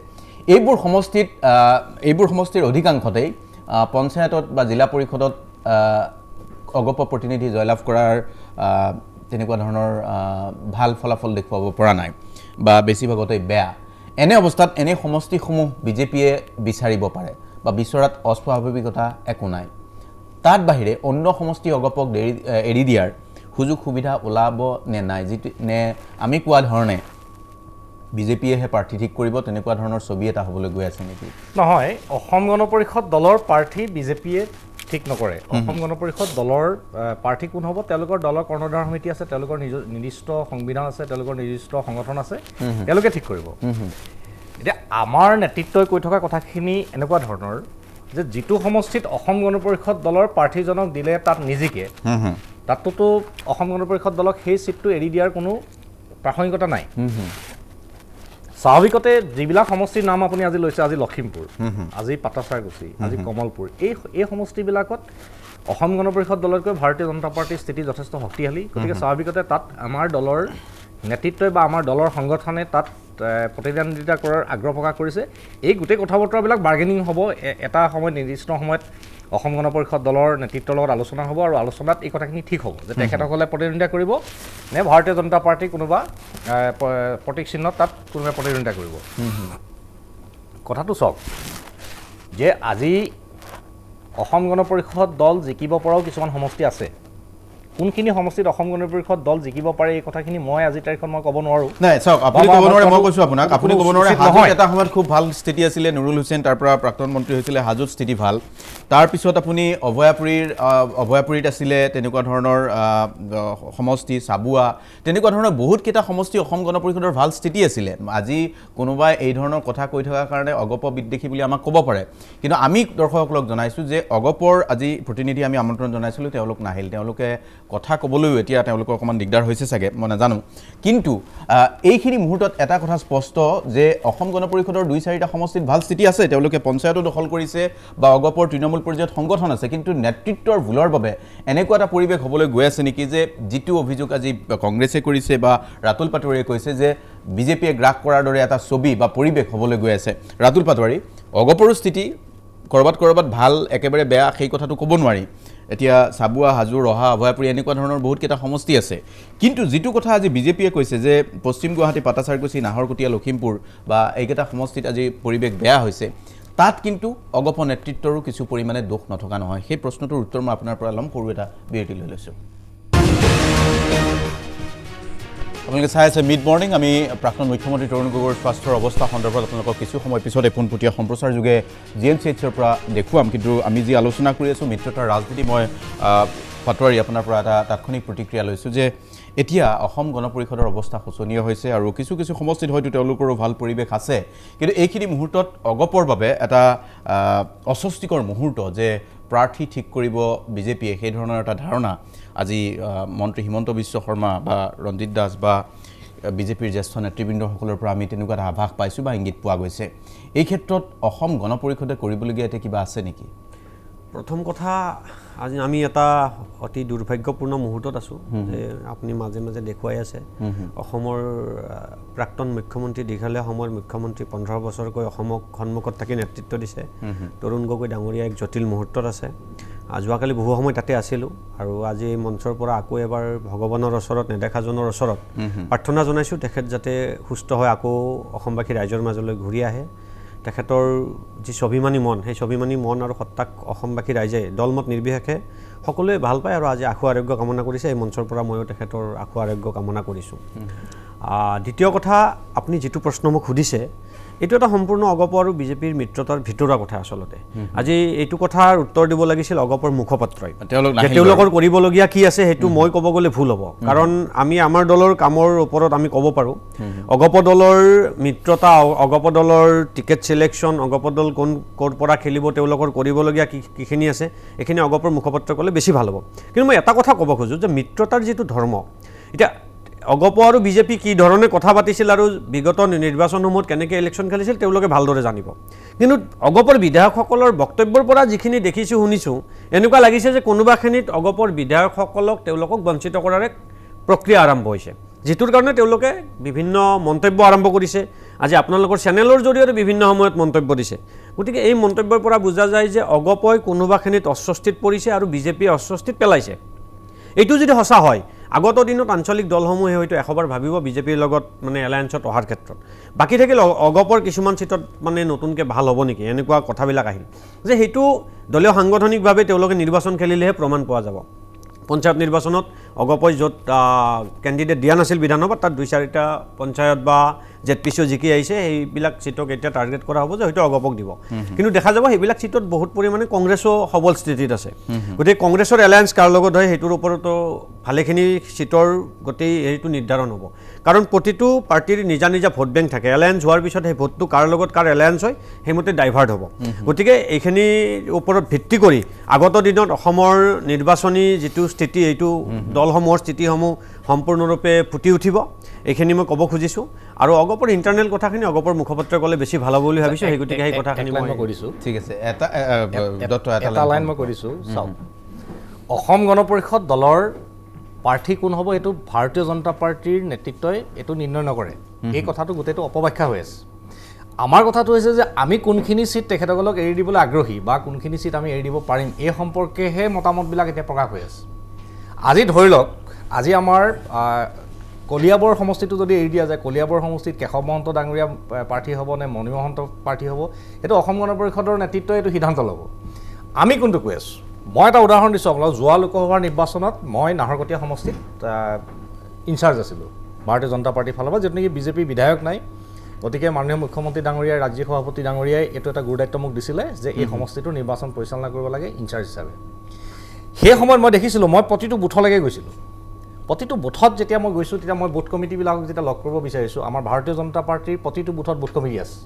এইবোৰ সমষ্টিৰ অধিকাংশতেই পঞ্চায়তত বা জিলা পৰিষদত অগপ প্ৰতিনিধি জয়লাভ কৰাৰ তেনেকুৱা ধৰণৰ ভাল ফলাফল দেখুৱাব পৰা নাই বা বেছিভাগতেই বেয়া এনে অৱস্থাত এনে সমষ্টিসমূহ বিজেপিয়ে বিচাৰিব পাৰে বা বিচৰাত অস্বাভাৱিকতা একো নাই তাত বাহিৰে অন্য সমষ্টি অগপক এৰি দিয়াৰ সুযোগ সুবিধা ওলাব নে নাই যিটো নে আমি কোৱা ধৰণে বিজেপিয়েহে প্ৰাৰ্থী ঠিক কৰিব তেনেকুৱা ধৰণৰ ছবি এটা হ'বলৈ গৈ আছে নেকি নহয় অসম গণ পৰিষদ দলৰ প্ৰাৰ্থী বিজেপিয়ে ঠিক নকৰে অসম গণ পৰিষদ দলৰ প্ৰাৰ্থী কোন হ'ব তেওঁলোকৰ দলৰ কৰ্ণধাৰ সমিতি আছে তেওঁলোকৰ নিৰ্দিষ্ট সংবিধান আছে তেওঁলোকৰ নিৰ্দিষ্ট সংগঠন আছে তেওঁলোকে ঠিক কৰিব এতিয়া আমাৰ নেতৃত্বই কৈ থকা কথাখিনি এনেকুৱা ধৰণৰ যে যিটো সমষ্টিত অসম গণ পৰিষদ দলৰ প্ৰাৰ্থীজনক দিলে তাত নিজিকে তাতোতো অসম গণ পৰিষদ দলক সেই চিটটো এৰি দিয়াৰ কোনো প্ৰাসংগিকতা নাই স্বাভাৱিকতে যিবিলাক সমষ্টিৰ নাম আপুনি আজি লৈছে আজি লখিমপুৰ আজি পাটাচাৰকুছি আজি কমলপুৰ এই সমষ্টিবিলাকত অসম গণ পৰিষদ দলতকৈ ভাৰতীয় জনতা পাৰ্টীৰ স্থিতি যথেষ্ট শক্তিশালী গতিকে স্বাভাৱিকতে তাত আমাৰ দলৰ নেতৃত্বই বা আমাৰ দলৰ সংগঠনে তাত প্ৰতিদ্বন্দ্বিতা কৰাৰ আগ্ৰহ প্ৰকাশ কৰিছে এই গোটেই কথা বতৰাবিলাক বাৰ্গেনিং হ'ব এটা সময়ত নিৰ্দিষ্ট সময়ত অসম গণ পৰিষদ দলৰ নেতৃত্বৰ লগত আলোচনা হ'ব আৰু আলোচনাত এই কথাখিনি ঠিক হ'ব যে তেখেতসকলে প্ৰতিদ্বন্দ্বিতা কৰিব নে ভাৰতীয় জনতা পাৰ্টী কোনোবা প্ৰতীক চিহ্নত তাত কোনোবাই প্ৰতিদ্বন্দ্বিতা কৰিব কথাটো চাওক যে আজি অসম গণ পৰিষদ দল জিকিব পৰাও কিছুমান সমষ্টি আছে কোনখিনি সমষ্টিত অসম গণ পৰিষদ দল জিকিব পাৰে এই কথাখিনি মই আজি তাৰিখত মই ক'ব নোৱাৰোঁ নাই চাওক আপুনি ক'ব নোৱাৰে মই কৈছোঁ আপোনাক আপুনি ক'ব নোৱাৰে হাজোত এটা সময়ত খুব ভাল স্থিতি আছিলে নুৰুল হুছেইন তাৰ পৰা প্ৰাক্তন মন্ত্ৰী হৈছিলে হাজোত স্থিতি ভাল তাৰপিছত আপুনি অভয়াপুৰীত আছিলে তেনেকুৱা ধৰণৰ সমষ্টি চাবুৱা তেনেকুৱা ধৰণৰ বহুতকেইটা সমষ্টি অসম গণ পৰিষদৰ ভাল স্থিতি আছিলে আজি কোনোবাই এই ধৰণৰ কথা কৈ থকাৰ কাৰণে অগপ বিদ্বেষী বুলি আমাক ক'ব পাৰে কিন্তু আমি দৰ্শকসকলক জনাইছোঁ যে অগপৰ আজি প্ৰতিনিধি আমি আমন্ত্ৰণ জনাইছিলোঁ তেওঁলোক নাহিল তেওঁলোকে কথা ক'বলৈও এতিয়া তেওঁলোকৰ অকণমান দিগদাৰ হৈছে চাগে মই নাজানো কিন্তু এইখিনি মুহূৰ্তত এটা কথা স্পষ্ট যে অসম গণ পৰিষদৰ 2-4টা সমষ্টিত ভাল স্থিতি আছে তেওঁলোকে পঞ্চায়তো দখল কৰিছে বা অগপৰ তৃণমূল পৰ্যায়ত সংগঠন আছে কিন্তু নেতৃত্বৰ ভুলৰ বাবে এনেকুৱা এটা পৰিৱেশ হ'বলৈ গৈ আছে নেকি যে যিটো অভিযোগ আজি কংগ্ৰেছে কৰিছে বা ৰাতুল পাটোৱাৰীয়ে কৈছে যে বিজেপিয়ে গ্ৰাস কৰাৰ দৰে এটা ছবি বা পৰিৱেশ হ'বলৈ গৈ আছে ৰাতুল পাটোৱাৰী অগপৰো স্থিতি ক'ৰবাত ভাল একেবাৰে বেয়া সেই কথাটো ক'ব নোৱাৰি এতিয়া চাবুৱা হাজো ৰহা অভয়াপুৰী এনেকুৱা ধৰণৰ বহুতকেইটা সমষ্টি আছে কিন্তু যিটো কথা আজি বিজেপিয়ে কৈছে যে পশ্চিম গুৱাহাটী পাটাচাৰকুছি নাহৰকটীয়া লখিমপুৰ বা এইকেইটা সমষ্টিত আজি পৰিৱেশ বেয়া হৈছে তাত কিন্তু অগপ নেতৃত্বৰো কিছু পৰিমাণে দোষ নথকা নহয় সেই প্ৰশ্নটোৰ উত্তৰ মই আপোনাৰ পৰা ল'ম সৰু এটা বিৰতি লৈ লৈছোঁ আপোনালোকে চাই আছে মিড মৰ্ণিং আমি প্ৰাক্তন মুখ্যমন্ত্ৰী তৰুণ গগৈৰ স্বাস্থ্যৰ অৱস্থা সন্দৰ্ভত আপোনালোকক কিছু সময় পিছতে পোনপটীয়া সম্প্ৰচাৰ যোগে GMCHৰ পৰা দেখুৱাম কিন্তু আমি যি আলোচনা কৰি আছোঁ মিত্ৰতাৰ ৰাজনীতি মই পাটোৱাৰী আপোনাৰ পৰা এটা তাৎক্ষণিক প্ৰতিক্ৰিয়া লৈছোঁ যে এতিয়া অসম গণ পৰিষদৰ অৱস্থা শোচনীয় হৈছে আৰু কিছু সমষ্টিত হয়তো তেওঁলোকৰো ভাল পৰিৱেশ আছে কিন্তু এইখিনি মুহূৰ্তত অগপৰ বাবে এটা অস্বস্তিকৰ মুহূৰ্ত যে প্ৰাৰ্থী ঠিক কৰিব বিজেপিয়ে সেই ধৰণৰ এটা ধাৰণা আজি মন্ত্ৰী হিমন্ত বিশ্ব শৰ্মা বা ৰঞ্জিত দাস বা বিজেপিৰ জ্যেষ্ঠ নেতৃবৃন্দসকলৰ পৰা আমি তেনেকুৱা এটা আভাস পাইছোঁ বা ইংগিত পোৱা গৈছে এই ক্ষেত্ৰত অসম গণ পৰিষদে কৰিবলগীয়া এতিয়া কিবা আছে নেকি প্ৰথম কথা আজি আমি এটা অতি দুৰ্ভাগ্যপূৰ্ণ মুহূৰ্তত আছোঁ যে আপুনি মাজে মাজে দেখুৱাই আছে অসমৰ প্ৰাক্তন মুখ্যমন্ত্ৰী দীঘলীয়া সময়ৰ মুখ্যমন্ত্ৰী 15 বছৰকৈ অসমক সন্মুখত থাকি নেতৃত্ব দিছে তৰুণ গগৈ ডাঙৰীয়া এক জটিল মুহূৰ্তত আছে যোৱাকালি বহু সময় তাতে আছিলোঁ আৰু আজি এই মঞ্চৰ পৰা আকৌ এবাৰ ভগৱানৰ ওচৰত নেদেখাজনৰ ওচৰত প্ৰাৰ্থনা জনাইছোঁ তেখেত যাতে সুস্থ হৈ আকৌ অসমবাসী ৰাইজৰ মাজলৈ ঘূৰি আহে তেখেতৰ যি স্বাভিমানী মন সেই স্বাভিমানী মন আৰু সত্তাক অসমবাসী ৰাইজে দলমত নিৰ্বিশেষে সকলোৱে ভাল পায় আৰু আজি আশু আৰোগ্য কামনা কৰিছে এই মঞ্চৰ পৰা ময়ো তেখেতৰ আশু আৰোগ্য কামনা কৰিছোঁ দ্বিতীয় কথা আপুনি যিটো প্ৰশ্ন মোক সুধিছে এইটো এটা সম্পূৰ্ণ অগপ আৰু বিজেপিৰ মিত্ৰতাৰ ভিতৰুৱা কথা আচলতে আজি এইটো কথাৰ উত্তৰ দিব লাগিছিল অগপৰ মুখপাত্ৰই তেওঁলোকৰ কৰিবলগীয়া কি আছে সেইটো মই ক'ব গ'লে ভুল হ'ব কাৰণ আমি আমাৰ দলৰ কামৰ ওপৰত আমি ক'ব পাৰোঁ অগপ দলৰ মিত্ৰতা অগপ দলৰ টিকেট চিলেকশ্যন অগপ দল ক'ৰ পৰা খেলিব তেওঁলোকৰ কৰিবলগীয়া কিখিনি আছে এইখিনি অগপৰ মুখপাত্ৰ ক'লে বেছি ভাল হ'ব কিন্তু মই এটা কথা ক'ব খোজোঁ যে মিত্ৰতাৰ যিটো ধৰ্ম এতিয়া অগপ আৰু বিজেপি কি ধৰণে কথা পাতিছিল আৰু বিগত নিৰ্বাচনসমূহত কেনেকৈ ইলেকশ্যন খেলিছিল তেওঁলোকে ভালদৰে জানিব কিন্তু অগপৰ বিধায়কসকলৰ বক্তব্যৰ পৰা যিখিনি দেখিছোঁ শুনিছোঁ এনেকুৱা লাগিছে যে কোনোবাখিনিত অগপৰ বিধায়কসকলক তেওঁলোকক বঞ্চিত কৰাৰ এক প্ৰক্ৰিয়া আৰম্ভ হৈছে যিটোৰ কাৰণে তেওঁলোকে বিভিন্ন মন্তব্য আৰম্ভ কৰিছে আজি আপোনালোকৰ চেনেলৰ জৰিয়তে বিভিন্ন সময়ত মন্তব্য দিছে গতিকে এই মন্তব্যৰ পৰা বুজা যায় যে অগপই কোনোবাখিনিত অস্বস্তিত পৰিছে আৰু বিজেপিয়ে অস্বস্তিত পেলাইছে এইটো যদি সঁচা হয় আগত দিনত আঞ্চলিক দলসমূহে হয়তো এশবাৰ ভাবিব বিজেপিৰ লগত মানে এলায়েন্সত অহাৰ ক্ষেত্ৰত বাকী থাকিল অগপৰ কিছুমান চিটত মানে নতুনকৈ ভাল হ'ব নেকি এনেকুৱা কথাবিলাক আহিল যে সেইটো দলীয় সাংগঠনিকভাৱে তেওঁলোকে নিৰ্বাচন খেলিলেহে প্ৰমাণ পোৱা যাব পঞ্চায়ত নিৰ্বাচনত অগপই য'ত কেণ্ডিডেট দিয়া নাছিল বিধানসভাত তাত 2-4টা পঞ্চায়ত বা জেডপিচিও জিকি আহিছে সেইবিলাক চিটক এতিয়া টাৰ্গেট কৰা হ'ব যে হয়তো অগপক দিব কিন্তু দেখা যাব সেইবিলাক চিটত বহুত পৰিমাণে কংগ্ৰেছো সবল স্থিতিত আছে গতিকে কংগ্ৰেছৰ এলায়েন্স কাৰ লগত হয় সেইটোৰ ওপৰতো ভালেখিনি চিটৰ গোটেই হেৰিটো নিৰ্ধাৰণ হ'ব কাৰণ প্ৰতিটো পাৰ্টিৰ নিজা নিজা ভোট বেংক থাকে এলায়েন্স হোৱাৰ পিছত সেই ভোটটো কাৰ লগত কাৰ এলায়েন্স হয় সেইমতে ডাইভাৰ্ট হ'ব গতিকে এইখিনিৰ ওপৰত ভিত্তি কৰি আগত দিনত অসমৰ নিৰ্বাচনী যিটো স্থিতি এইটো দলসমূহৰ স্থিতিসমূহ সম্পূৰ্ণৰূপে ফুটি উঠিব এইখিনি মই ক'ব খুজিছোঁ আৰু অগপৰ ইণ্টাৰনেল কথাখিনি অগপৰ মুখপাত্ৰই ক'লে বেছি ভাল হ'ব বুলি ভাবিছোঁ সেই গতিকে সেই কথাখিনি মই কৰিছোঁ ঠিক আছে এটা লাইন মই কৰিছোঁ চাওক অসম গণ পৰিষদ দলৰ প্ৰাৰ্থী কোন হ'ব এইটো ভাৰতীয় জনতা পাৰ্টীৰ নেতৃত্বই এইটো নিৰ্ণয় নকৰে এই কথাটো গোটেইটো অপব্যাখ্যা হৈ আছে আমাৰ কথাটো হৈছে যে আমি কোনখিনি সিট তেখেতসকলক এৰি দিবলৈ আগ্ৰহী বা কোনখিনি সিট আমি এৰি দিব পাৰিম এই সম্পৰ্কেহে মতামতবিলাক এতিয়া প্ৰকাশ হৈ আছে আজি ধৰি লওক আজি আমাৰ কলিয়াবৰ সমষ্টিটো যদি এৰি দিয়া যায় কলিয়াবৰ সমষ্টিত কেশৱ মহন্ত ডাঙৰীয়া প্ৰাৰ্থী হ'ব নে মণি মহন্ত প্ৰাৰ্থী হ'ব এইটো অসম গণ পৰিষদৰ নেতৃত্বই এইটো সিদ্ধান্ত ল'ব আমি কোনটো কৈ আছোঁ মই এটা উদাহৰণ দিছোঁ আপোনালোক যোৱা লোকসভাৰ নিৰ্বাচনত মই নাহৰকটীয়া সমষ্টিত ইনচাৰ্জ আছিলোঁ ভাৰতীয় জনতা পাৰ্টীৰ ফালৰ পৰা যিটো নেকি বিজেপি বিধায়ক নাই গতিকে মাননীয় মুখ্যমন্ত্ৰী ডাঙৰীয়াই ৰাজ্যিক সভাপতি ডাঙৰীয়াই এইটো এটা গুৰুদায়িত্ব মোক দিছিলে যে এই সমষ্টিটোৰ নিৰ্বাচন পৰিচালনা কৰিব লাগে ইনচাৰ্জ হিচাপে সেই সময়ত মই দেখিছিলোঁ মই প্ৰতিটো বুথলৈকে গৈছিলোঁ প্ৰতিটো বুথত যেতিয়া মই গৈছোঁ তেতিয়া মই বুথ কমিটিবিলাকক যেতিয়া লগ কৰিব বিচাৰিছোঁ আমাৰ ভাৰতীয় জনতা পাৰ্টীৰ প্ৰতিটো বুথত বুথ কমিটি আছে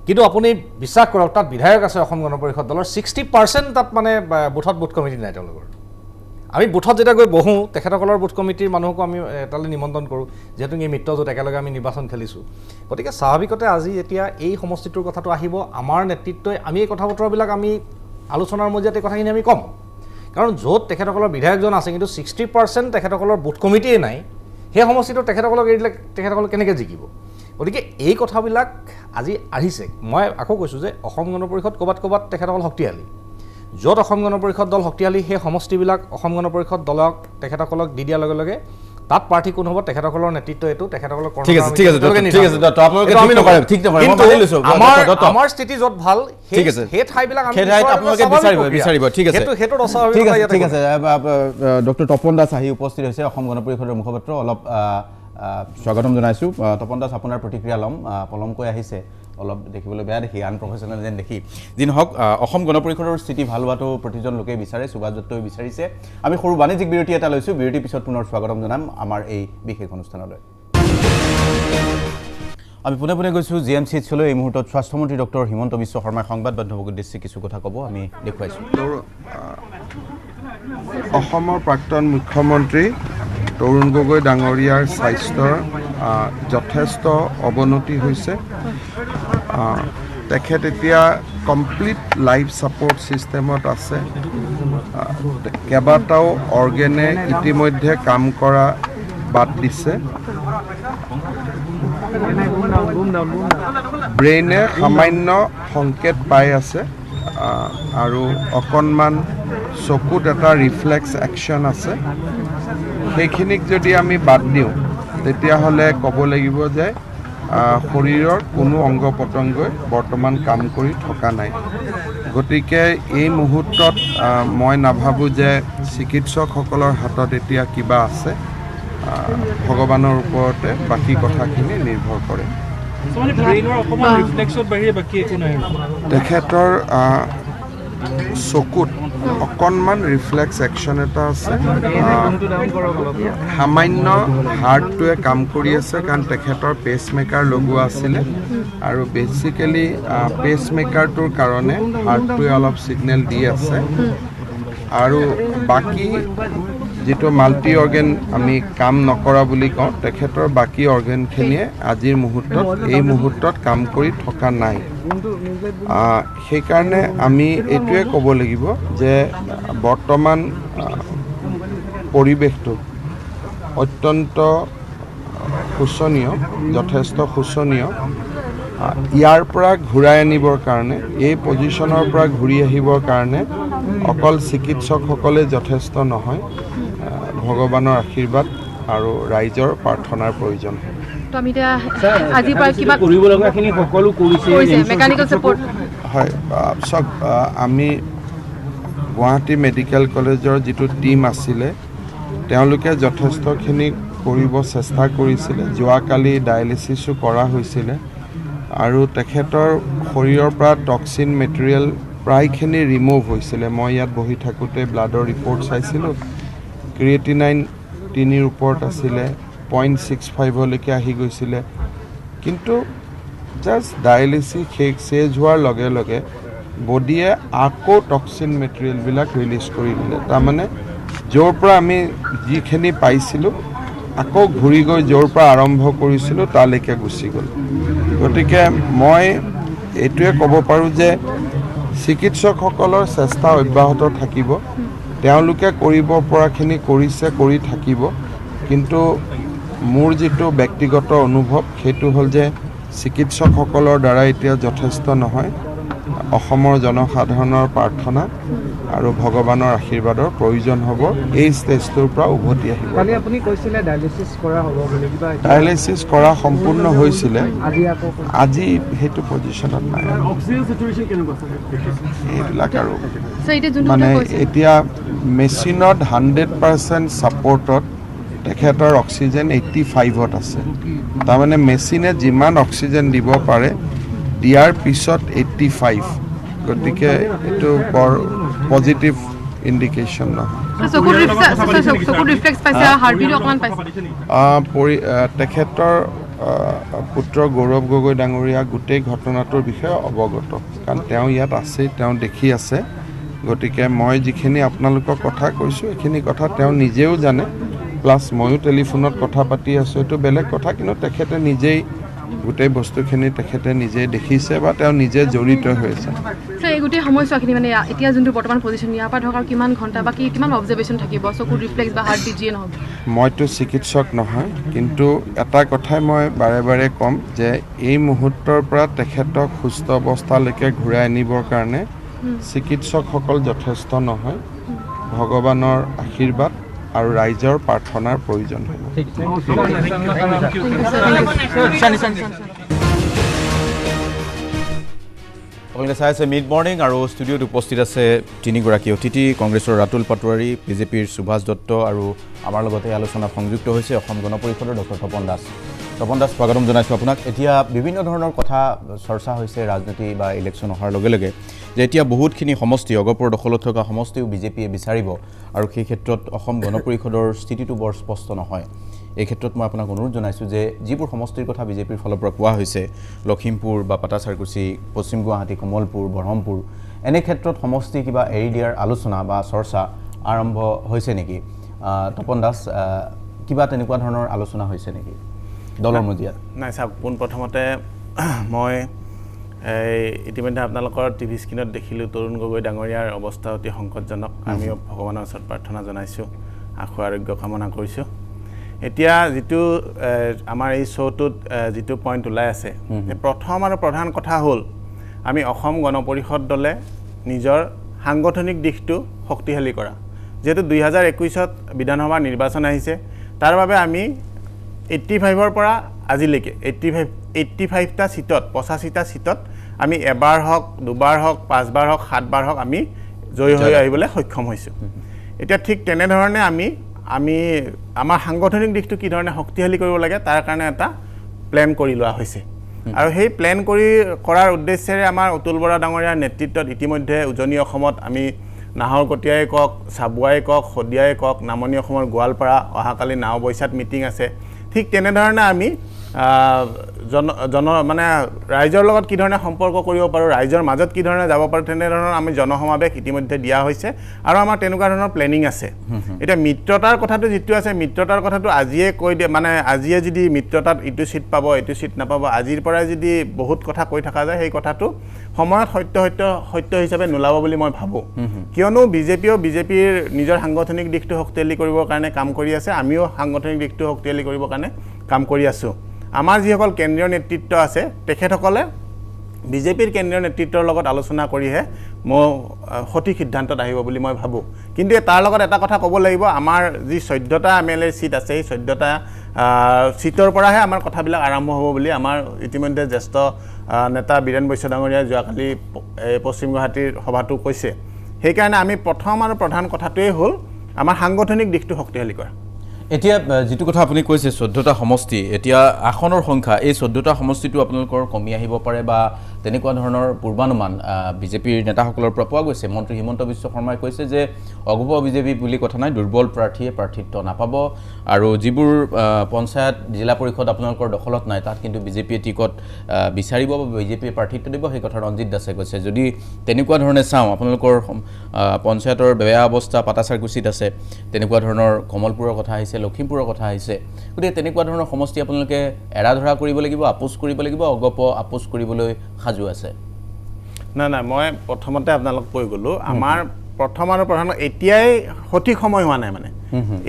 কিন্তু আপুনি বিশ্বাস কৰক তাত বিধায়ক আছে অসম গণ পৰিষদ দলৰ 60% তাত মানে বুথত বুথ কমিটি নাই তেওঁলোকৰ আমি বুথত যেতিয়া গৈ বহোঁ তেখেতসকলৰ বুথ কমিটিৰ মানুহকো আমি তালৈ নিমন্ত্ৰণ কৰোঁ যিহেতু এই মিত্ৰজোঁট একেলগে আমি নিৰ্বাচন খেলিছোঁ গতিকে স্বাভাৱিকতে আজি যেতিয়া এই সমষ্টিটোৰ কথাটো আহিব আমাৰ নেতৃত্বই আমি এই কথা বতৰাবিলাক আমি আলোচনাৰ মজিয়াত এই কথাখিনি আমি ক'ম কাৰণ য'ত তেখেতসকলৰ বিধায়কজন আছে কিন্তু 60% তেখেতসকলৰ বুথ কমিটিয়ে নাই সেই সমষ্টিটোত তেখেতসকলক এৰি দিলে তেখেতসকলক কেনেকৈ জিকিব গতিকে এই কথাবিলাক আজি আহিছে মই আকৌ কৈছোঁ যে অসম গণ পৰিষদ ক'ৰবাত তেখেতসকল শক্তিশালী য'ত অসম গণ পৰিষদ দল শক্তিশালী সেই সমষ্টিবিলাক অসম গণ পৰিষদ দলক তেখেতসকলক দি দিয়াৰ লগে লগে তাত প্ৰাৰ্থী কোন হ'ব তেখেতসকলৰ নেতৃত্ব এইটো তেখেতসকলক আমাৰ স্থিতি য'ত ভাল সেই ঠাইবিলাক ঠিক আছে ডক্টৰ তপন দাস আহি উপস্থিত হৈছে অসম গণ পৰিষদৰ মুখপাত্ৰ অলপ স্বাগতম জনাইছোঁ তপন দাস আপোনাৰ প্ৰতিক্ৰিয়া ল'ম পলমকৈ আহিছে অলপ দেখিবলৈ বেয়া দেখি আনপ্ৰফেচনেল যেন দেখি যি নহওক অসম গণ পৰিষদৰ স্থিতি ভাল হোৱাটো প্ৰতিজন লোকেই বিচাৰে সুভাষ দত্তই বিচাৰিছে আমি সৰু বাণিজ্যিক বিৰতি এটা লৈছোঁ বিৰতিৰ পিছত পুনৰ স্বাগতম জনাম আমাৰ এই বিশেষ অনুষ্ঠানলৈ আমি পুনে পুনে গৈছোঁ GMCHলৈ এই মুহূৰ্তত স্বাস্থ্যমন্ত্ৰী ডক্টৰ হিমন্ত বিশ্ব শৰ্মাই সংবাদ মাধ্যমক উদ্দেশ্যে কিছু কথা ক'ব আমি দেখুৱাইছোঁ অসমৰ প্ৰাক্তন মুখ্যমন্ত্ৰী তৰুণ গগৈ ডাঙৰীয়াৰ স্বাস্থ্যৰ যথেষ্ট অৱনতি হৈছে তেখেত এতিয়া কমপ্লিট লাইফ ছাপোৰ্ট ছিষ্টেমত আছে কেইবাটাও অৰ্গেনে ইতিমধ্যে কাম কৰা বাদ দিছে ব্ৰেইনে সামান্য সংকেত পাই আছে আৰু অকণমান চকুত এটা ৰিফ্লেক্স একশ্যন আছে সেইখিনিক যদি আমি বাদ দিওঁ তেতিয়াহ'লে ক'ব লাগিব যে শৰীৰৰ কোনো অংগ পতংগই বৰ্তমান কাম কৰি থকা নাই গতিকে এই মুহূৰ্তত মই নাভাবোঁ যে চিকিৎসকসকলৰ হাতত এতিয়া কিবা আছে ভগৱানৰ ওপৰতে বাকী কথাখিনি নিৰ্ভৰ কৰে তেখেতৰ চকুত অকণমান ৰিফ্লেক্স একশ্যন এটা আছে সামান্য হাৰ্টটোৱে কাম কৰি আছে কাৰণ তেখেতৰ পেচমেকাৰ লগোৱা আছিলে আৰু বেচিকেলি পেচমেকাৰটোৰ কাৰণে হাৰ্টটোৱে অলপ ছিগনেল দি আছে আৰু বাকী যিটো মাল্টি অৰ্গেন আমি কাম নকৰা বুলি কওঁ তেখেতৰ বাকী অৰ্গেনখিনিয়ে আজিৰ মুহূৰ্তত এই মুহূৰ্তত কাম কৰি থকা নাই সেইকাৰণে আমি এইটোৱে ক'ব লাগিব যে বৰ্তমান পৰিৱেশটো অত্যন্ত শোচনীয় যথেষ্ট শোচনীয় ইয়াৰ পৰা ঘূৰাই আনিবৰ কাৰণে এই পজিশ্যনৰ পৰা ঘূৰি আহিবৰ কাৰণে অকল চিকিৎসকসকলে যথেষ্ট নহয় ভগৱানৰ আশীৰ্বাদ আৰু ৰাইজৰ প্ৰাৰ্থনাৰ প্ৰয়োজন হয় চাওক আমি গুৱাহাটী মেডিকেল কলেজৰ যিটো টীম আছিলে তেওঁলোকে যথেষ্টখিনি কৰিব চেষ্টা কৰিছিলে যোৱাকালি ডায়েলিচিছো কৰা হৈছিলে আৰু তেখেতৰ শৰীৰৰ পৰা টক্সিন মেটেৰিয়েল প্ৰায়খিনি ৰিমুভ হৈছিলে মই ইয়াত বহি থাকোঁতে ব্লাডৰ ৰিপৰ্ট চাইছিলোঁ ক্ৰিয়েটিনাইন 3ৰ ওপৰত আছিলে 0.65লৈকে আহি গৈছিলে কিন্তু জাষ্ট ডায়েলিচিছ শেষ হোৱাৰ লগে লগে বডিয়ে আকৌ টক্সিন মেটেৰিয়েলবিলাক ৰিলিজ কৰি দিলে তাৰমানে য'ৰ পৰা আমি যিখিনি পাইছিলোঁ আকৌ ঘূৰি গৈ য'ৰ পৰা আৰম্ভ কৰিছিলোঁ তালৈকে গুচি গ'ল গতিকে মই এইটোৱে ক'ব পাৰোঁ যে চিকিৎসকসকলৰ চেষ্টা অব্যাহত থাকিব তেওঁলোকে কৰিব পৰাখিনি কৰিছে, কৰি থাকিব। কিন্তু মোৰ যিটো ব্যক্তিগত অনুভৱ সেইটো হ'ল যে চিকিৎসকসকলৰ দ্বাৰা এতিয়া যথেষ্ট নহয়। অসমৰ জনসাধাৰণৰ প্ৰাৰ্থনা আৰু ভগৱানৰ আশীৰ্বাদৰ প্ৰয়োজন হ'ব এই ষ্টেজটোৰ পৰা উভতি আহিব। কালি আপুনি কৈছিলে ডায়ালিচিছ কৰা হ'ব বুলি, কিবা ডায়ালিচিছ কৰা সম্পূৰ্ণ হৈছিলে, আজি আকৌ আজি সেইটো পজিশ্যনত নাই। এইবিলাক আৰু মানে এতিয়া মেচিনত 100% ছাপৰ্টত তেখেতৰ অক্সিজেন 85ত আছে। তাৰমানে মেচিনে যিমান অক্সিজেন দিব পাৰে দিয়াৰ পিছত 85, গতিকে এইটো বৰ পজিটিভ ইণ্ডিকেশ্যন নহয়। তেখেতৰ পুত্ৰ গৌৰৱ গগৈ ডাঙৰীয়া গোটেই ঘটনাটোৰ বিষয়ে অৱগত, কাৰণ তেওঁ ইয়াত আছেই, তেওঁ দেখি আছে। গতিকে মই যিখিনি আপোনালোকক কথা কৈছোঁ এইখিনি কথা তেওঁ নিজেও জানে, প্লাছ ময়ো টেলিফোনত কথা পাতি আছোঁ, এইটো বেলেগ কথা। কিন্তু তেখেতে নিজেই গোটেই বস্তুখিনি তেখেতে নিজে দেখিছে বা তেওঁ নিজে জড়িত হৈছে। এই গোটেই সময়ছোৱাখিনি মানে এতিয়া যোনটো বৰ্তমান পজিশ্যন, ইয়াৰ পৰা ধৰক কিমান ঘণ্টা বা কিমান অবজাৰ্ভেশ্যন থাকিব, চকুৰ ৰিফ্লেক্স বা হাৰ্ট বিট যিয়ে নহওক? মইতো চিকিৎসক নহয়, কিন্তু এটা কথাই মই বাৰে বাৰে ক'ম যে এই মুহূৰ্তৰ পৰা তেখেতক সুস্থ অৱস্থালৈকে ঘূৰাই আনিবৰ কাৰণে চিকিৎসকসকল যথেষ্ট নহয়, ভগৱানৰ আশীৰ্বাদ আৰু ৰাইজৰ প্ৰাৰ্থনাৰ প্ৰয়োজন হ'ব। আপোনালোকে চাই আছে মিড মৰ্ণিং আৰু ষ্টুডিঅ'ত উপস্থিত আছে তিনিগৰাকী অতিথি, কংগ্ৰেছৰ ৰাতুল পাটোৱাৰী, বিজেপিৰ সুভাষ দত্ত আৰু আমাৰ লগতে আলোচনাত সংযুক্ত হৈছে অসম গণ পৰিষদৰ ডক্টৰ তপন দাস। তপন দাস, স্বাগতম জনাইছোঁ আপোনাক। এতিয়া বিভিন্ন ধৰণৰ কথা চৰ্চা হৈছে ৰাজনীতি বা ইলেকশ্যন অহাৰ লগে লগে যে এতিয়া বহুতখিনি সমষ্টি, অগপৰ দখলত থকা সমষ্টিও বিজেপিয়ে বিচাৰিব আৰু সেই ক্ষেত্ৰত অসম গণ পৰিষদৰ স্থিতিটো বৰ স্পষ্ট নহয়। এই ক্ষেত্ৰত মই আপোনাক অনুৰোধ জনাইছোঁ যে যিবোৰ সমষ্টিৰ কথা বিজেপিৰ ফালৰ পৰা কোৱা হৈছে, লখিমপুৰ বা পাটাচাৰকুচি, পশ্চিম গুৱাহাটী, কমলপুৰ, বৰহমপুৰ, এনে ক্ষেত্ৰত সমষ্টি কিবা এৰি দিয়াৰ আলোচনা বা চৰ্চা আৰম্ভ হৈছে নেকি? তপন দাস, কিবা তেনেকুৱা ধৰণৰ আলোচনা হৈছে নেকি দলৰ মজিয়াত? নাই চাওক, পোনপ্ৰথমতে মই ইতিমধ্যে আপোনালোকৰ টিভি স্ক্ৰীণত দেখিলোঁ তৰুণ গগৈ ডাঙৰীয়াৰ অৱস্থা অতি সংকটজনক। আমিও ভগৱানৰ ওচৰত প্ৰাৰ্থনা জনাইছোঁ, আশু আৰোগ্য কামনা কৰিছোঁ। এতিয়া যিটো আমাৰ এই শ্ব'টোত যিটো পইণ্ট ওলাই আছে, প্ৰথম আৰু প্ৰধান কথা হ'ল আমি অসম গণ পৰিষদ দলে নিজৰ সাংগঠনিক দিশটো শক্তিশালী কৰা। যিহেতু 2021ত বিধানসভা নিৰ্বাচন আহিছে, তাৰ বাবে আমি 85ৰ পৰা আজিলৈকে 85টা ছিটত, 85টা ছিটত আমি এবাৰ হওক, দুবাৰ হওক, 5বাৰ হওক, 7বাৰ হওক আমি জয়ী হৈ আহিবলৈ সক্ষম হৈছোঁ। এতিয়া ঠিক তেনেধৰণে আমি আমাৰ সাংগঠনিক দিশটো কি ধৰণে শক্তিশালী কৰিব লাগে তাৰ কাৰণে এটা প্লেন কৰি লোৱা হৈছে। আৰু সেই প্লেন কৰাৰ উদ্দেশ্যেৰে আমাৰ অতুল বৰা ডাঙৰীয়াৰ নেতৃত্বত ইতিমধ্যে উজনি অসমত আমি নাহৰকটীয়াই কওক, চাবুৱাই কওক, শদিয়াই কওক, নামনি অসমৰ গোৱালপাৰা, অহাকালি নাওবৈচাত মিটিং আছে। ঠিক তেনেধৰণে আমি মানে ৰাইজৰ লগত কি ধৰণে সম্পৰ্ক কৰিব পাৰোঁ, ৰাইজৰ মাজত কি ধৰণে যাব পাৰোঁ, তেনেধৰণৰ আমি জনসমাৱেশ ইতিমধ্যে দিয়া হৈছে আৰু আমাৰ তেনেকুৱা ধৰণৰ প্লেনিং আছে। এতিয়া মিত্ৰতাৰ কথাটো যিটো আছে, মিত্ৰতাৰ কথাটো আজিয়ে কৈ দিয়ে, মানে আজিয়ে যদি মিত্ৰতাত ইটো ছিট পাব, এইটো ছিট নাপাব, আজিৰ পৰাই যদি বহুত কথা কৈ থকা যায়, সেই কথাটো সময়ত সত্য হিচাপে নোলাব বুলি মই ভাবোঁ। কিয়নো বিজেপিৰ নিজৰ সাংগঠনিক দিশটো শক্তিশালী কৰিবৰ কাৰণে কাম কৰি আছে, আমিও সাংগঠনিক দিশটো শক্তিশালী কৰিবৰ কাৰণে কাম কৰি আছোঁ। আমাৰ যিসকল কেন্দ্ৰীয় নেতৃত্ব আছে তেখেতসকলে বিজেপিৰ কেন্দ্ৰীয় নেতৃত্বৰ লগত আলোচনা কৰিহে মই সঠিক সিদ্ধান্তত আহিব বুলি মই ভাবোঁ। কিন্তু তাৰ লগত এটা কথা ক'ব লাগিব, আমাৰ যি 14টা MLA ছিট আছে, সেই 14টা ছিটৰ পৰাহে আমাৰ কথাবিলাক আৰম্ভ হ'ব বুলি আমাৰ ইতিমধ্যে জ্যেষ্ঠ নেতা বীৰেন বৈশ্য ডাঙৰীয়াই যোৱাকালি পশ্চিম গুৱাহাটীৰ সভাটো কৈছে। সেইকাৰণে আমি প্ৰথম আৰু প্ৰধান কথাটোৱেই হ'ল আমাৰ সাংগঠনিক দিশটো শক্তিশালী কৰা। এতিয়া যিটো কথা আপুনি কৈছে 14টা সমষ্টি, এতিয়া আসনৰ সংখ্যা এই 14টা সমষ্টিটো আপোনালোকৰ কমি আহিব পাৰে বা তেনেকুৱা ধৰণৰ পূৰ্বানুমান বিজেপিৰ নেতাসকলৰ পৰা পোৱা গৈছে। মন্ত্ৰী হিমন্ত বিশ্ব শৰ্মাই কৈছে যে অগপ বিজেপি বুলি কথা নাই, দুৰ্বল প্ৰাৰ্থীয়ে প্ৰাৰ্থিত্ব নাপাব আৰু যিবোৰ পঞ্চায়ত, জিলা পৰিষদ আপোনালোকৰ দখলত নাই তাত কিন্তু বিজেপিয়ে টিকট বিচাৰিব বা বিজেপিয়ে প্ৰাৰ্থিত্ব দিব, সেই কথা ৰঞ্জিত দাসে কৈছে। যদি তেনেকুৱা ধৰণে চাওঁ, আপোনালোকৰ পঞ্চায়তৰ বেয়া অৱস্থা পাটাচাৰকুচিত আছে, তেনেকুৱা ধৰণৰ কমলপুৰৰ কথা আহিছে, লখিমপুৰৰ কথা আহিছে, গতিকে তেনেকুৱা ধৰণৰ সমষ্টি আপোনালোকে এৰা ধৰা কৰিব লাগিব, আপোচ কৰিব লাগিব, অগপ আপোচ কৰিবলৈ সাজু আছে? নাই, মই প্ৰথমতে আপোনালোক কৈ গ'লোঁ, আমাৰ প্ৰথম আৰু প্ৰধান এতিয়াই সঠিক সময় হোৱা নাই মানে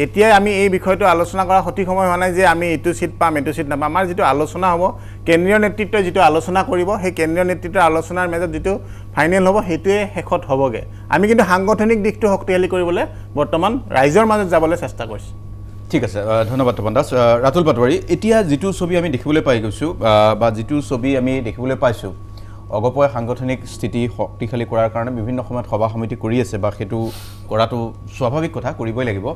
এতিয়াই আমি এই বিষয়টো আলোচনা কৰা সঠিক সময় হোৱা নাই যে আমি এইটো সিট পাম এইটো সিট নাপাম আমাৰ যিটো আলোচনা হ'ব কেন্দ্ৰীয় নেতৃত্বই যিটো আলোচনা কৰিব সেই কেন্দ্ৰীয় নেতৃত্বৰ আলোচনাৰ মাজত যিটো ফাইনেল হ'ব সেইটোৱে শেষত হ'বগে আমি কিন্তু সাংগঠনিক দিশটো শক্তিশালী কৰিবলৈ বৰ্তমান ৰাইজৰ মাজত যাবলৈ চেষ্টা কৰিছোঁ ঠিক আছে ধন্যবাদ তপন দাস ৰাতুল পাটোৱাৰী এতিয়া যিটো ছবি আমি দেখিবলৈ পাই গৈছোঁ বা যিটো ছবি আমি দেখিবলৈ পাইছোঁ অগপই সাংগঠনিক স্থিতি শক্তিশালী কৰাৰ কাৰণে বিভিন্ন সময়ত সভা সমিতি কৰি আছে বা সেইটো কৰাটো স্বাভাৱিক কথা কৰিবই লাগিব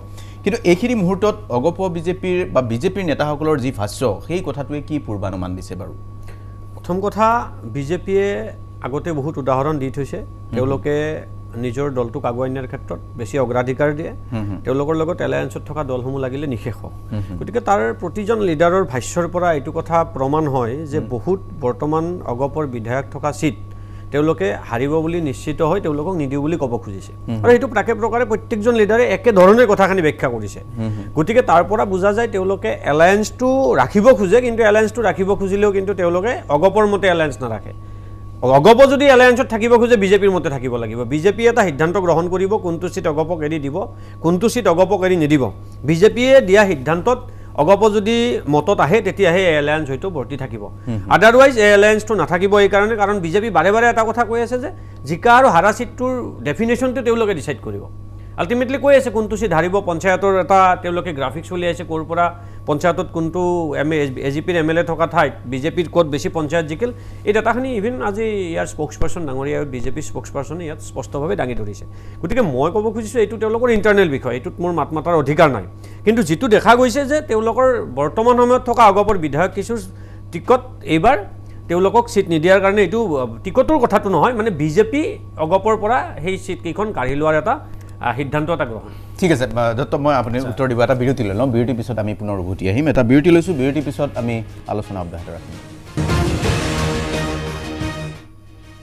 কিন্তু এইখিনি মুহূৰ্তত অগপ বিজেপিৰ বা বিজেপিৰ নেতাসকলৰ যি ভাষ্য সেই কথাটোৱে কি পূৰ্বানুমান দিছে বাৰু প্ৰথম কথা বিজেপিয়ে আগতে বহুত উদাহৰণ দি থৈছে তেওঁলোকে নিজৰ দলটোক আগুৱাই নিয়াৰ ক্ষেত্ৰত বেছি অগ্ৰাধিকাৰ দিয়ে তেওঁলোকৰ লগত এলায়েন্সত থকা দলসমূহ লাগিলে নিশেষ গতিকে তাৰ প্ৰতিজন লিডাৰৰ ভাষ্যৰ পৰা এইটো কথা প্ৰমাণ হয় যে বহুত বৰ্তমান অগপৰ বিধায়ক থকা সিট তেওঁলোকে হাৰিব বুলি নিশ্চিত হয় তেওঁলোকক নিদিও বুলি ক'ব খুজিছে আৰু এইটো তাকে প্ৰকাৰে প্ৰত্যেকজন লিডাৰে একেধৰণে কথাখিনি ব্যাখ্যা কৰিছে গতিকে তাৰ পৰা বুজা যায় তেওঁলোকে এলায়েন্সটো ৰাখিব খোজে কিন্তু এলায়েন্সটো ৰাখিব খুজিলেও কিন্তু তেওঁলোকে অগপৰ মতে এলায়েন্স নাৰাখে অগপ যদি এলায়েন্সত থাকিব খোজে বিজেপিৰ মতে থাকিব লাগিব বিজেপি এটা সিদ্ধান্ত গ্ৰহণ কৰিব কোনটো সিট অগপক এৰি দিব কোনটো সিট অগপক এৰি নিদিব বিজেপিয়ে দিয়া সিদ্ধান্তত অগপ যদি মতত আহে তেতিয়াহে এলায়েন্স হয়তো ভৰ্তি থাকিব আদাৰৱাইজ এলায়েন্সটো নাথাকিব এই কাৰণে কাৰণ বিজেপি বাৰে বাৰে এটা কথা কৈ আছে যে জিকা আৰু হাৰা সিটটোৰ ডেফিনেশ্যনটো তেওঁলোকে ডিচাইড কৰিব আল্টিমেটলি কৈ আছে কোনটো সিট হাৰিব পঞ্চায়তৰ এটা তেওঁলোকে গ্ৰাফিক্স উলিয়াইছে ক'ৰ পৰা পঞ্চায়তত কোনটো এজিপিৰ এমএলএ থকা ঠাইত বিজেপিৰ ক'ত বেছি পঞ্চায়ত জিকিল এই ডাটাখিনি ইভিন আজি ইয়াৰ স্প'ক্সপাৰ্চন ডাঙৰীয়া বিজেপিৰ স্প'ক্সপাৰ্চনে ইয়াত স্পষ্টভাৱে দাঙি ধৰিছে গতিকে মই ক'ব খুজিছোঁ এইটো তেওঁলোকৰ ইণ্টাৰনেল বিষয় এইটোত মোৰ মাত মাতাৰ অধিকাৰ নাই কিন্তু যিটো দেখা গৈছে যে তেওঁলোকৰ বৰ্তমান সময়ত থকা অগপৰ বিধায়ক কিছু টিকট এইবাৰ তেওঁলোকক সিট নিদিয়াৰ কাৰণে এইটো টিকটৰ কথাটো নহয় মানে বিজেপি অগপৰ পৰা সেই সিট কেইখন কাঢ়ি লোৱাৰ এটা সিদ্ধান্ত এটা গ্ৰহণ ঠিক আছে দত্ত মই আপুনি উত্তৰ দিব এটা বিৰতি লৈ লওঁ বিৰতিৰ পিছত আমি পুনৰ উভতি আহিম এটা বিৰতি লৈছোঁ বিৰতিৰ পিছত আমি আলোচনা অব্যাহত ৰাখিম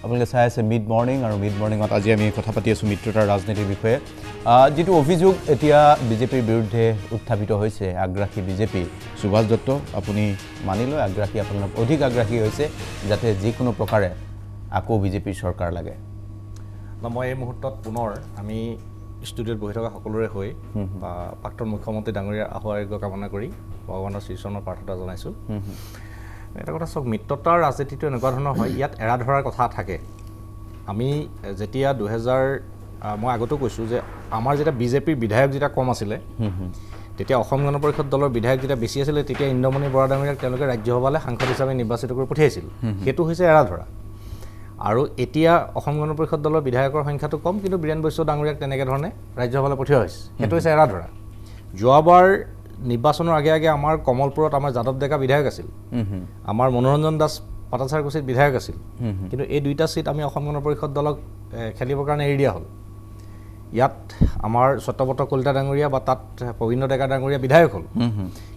আপোনালোকে চাই আছে মিড মৰ্ণিং আৰু মিড মৰ্ণিঙত আজি আমি কথা পাতি আছোঁ মিত্ৰতাৰ ৰাজনীতিৰ বিষয়ে যিটো অভিযোগ এতিয়া বিজেপিৰ বিৰুদ্ধে উত্থাপিত হৈছে আগ্ৰাসী বিজেপি সুভাষ দত্ত আপুনি মানি লয় আগ্ৰাসী আপোনালোক অধিক আগ্ৰাসী হৈছে যাতে যিকোনো প্ৰকাৰে আকৌ বিজেপিৰ চৰকাৰ লাগে মই এই মুহূৰ্তত পুনৰ আমি ষ্টুডিঅ'ত বহি থকা সকলোৰে হৈ বা প্ৰাক্তন মুখ্যমন্ত্ৰী ডাঙৰীয়াৰ আশু আৰোগ্য কামনা কৰি ভগৱানৰ শ্ৰীচৰণৰ প্ৰাৰ্থনা জনাইছোঁ এটা কথা চাওক মিত্ৰতাৰ ৰাজনীতিটো এনেকুৱা ধৰণৰ হয় ইয়াত এৰা ধৰাৰ কথা থাকে আমি যেতিয়া মই আগতেও কৈছোঁ যে আমাৰ যেতিয়া বিজেপিৰ বিধায়ক যেতিয়া কম আছিলে তেতিয়া অসম গণ পৰিষদ দলৰ বিধায়ক যেতিয়া বেছি আছিলে তেতিয়া ইন্দ্ৰমণি বৰা ডাঙৰীয়াক তেওঁলোকে ৰাজ্যসভালৈ সাংসদ হিচাপে নিৰ্বাচিত কৰি পঠিয়াইছিল সেইটো হৈছে এৰা ধৰা আৰু এতিয়া অসম গণ পৰিষদ দলৰ বিধায়কৰ সংখ্যাটো কম কিন্তু বীৰেন বৈশ্য ডাঙৰীয়াক তেনেকৈ ধৰণে ৰাজ্যসভালৈ পঠিওৱা হৈছে সেইটো হৈছে এৰা ধৰা যোৱাবাৰ নিৰ্বাচনৰ আগে আগে আমাৰ কমলপুৰত আমাৰ যাদৱ ডেকা বিধায়ক আছিল আমাৰ মনোৰঞ্জন দাস পাটাচাৰকুছিত বিধায়ক আছিল কিন্তু এই দুইটা সিট আমি অসম গণ পৰিষদ দলক খেলিবৰ কাৰণে এৰি দিয়া হ'ল ইয়াত আমাৰ সত্যব্ৰত কলিতা ডাঙৰীয়া বা তাত প্ৰবীণ ডেকা ডাঙৰীয়া বিধায়ক হ'ল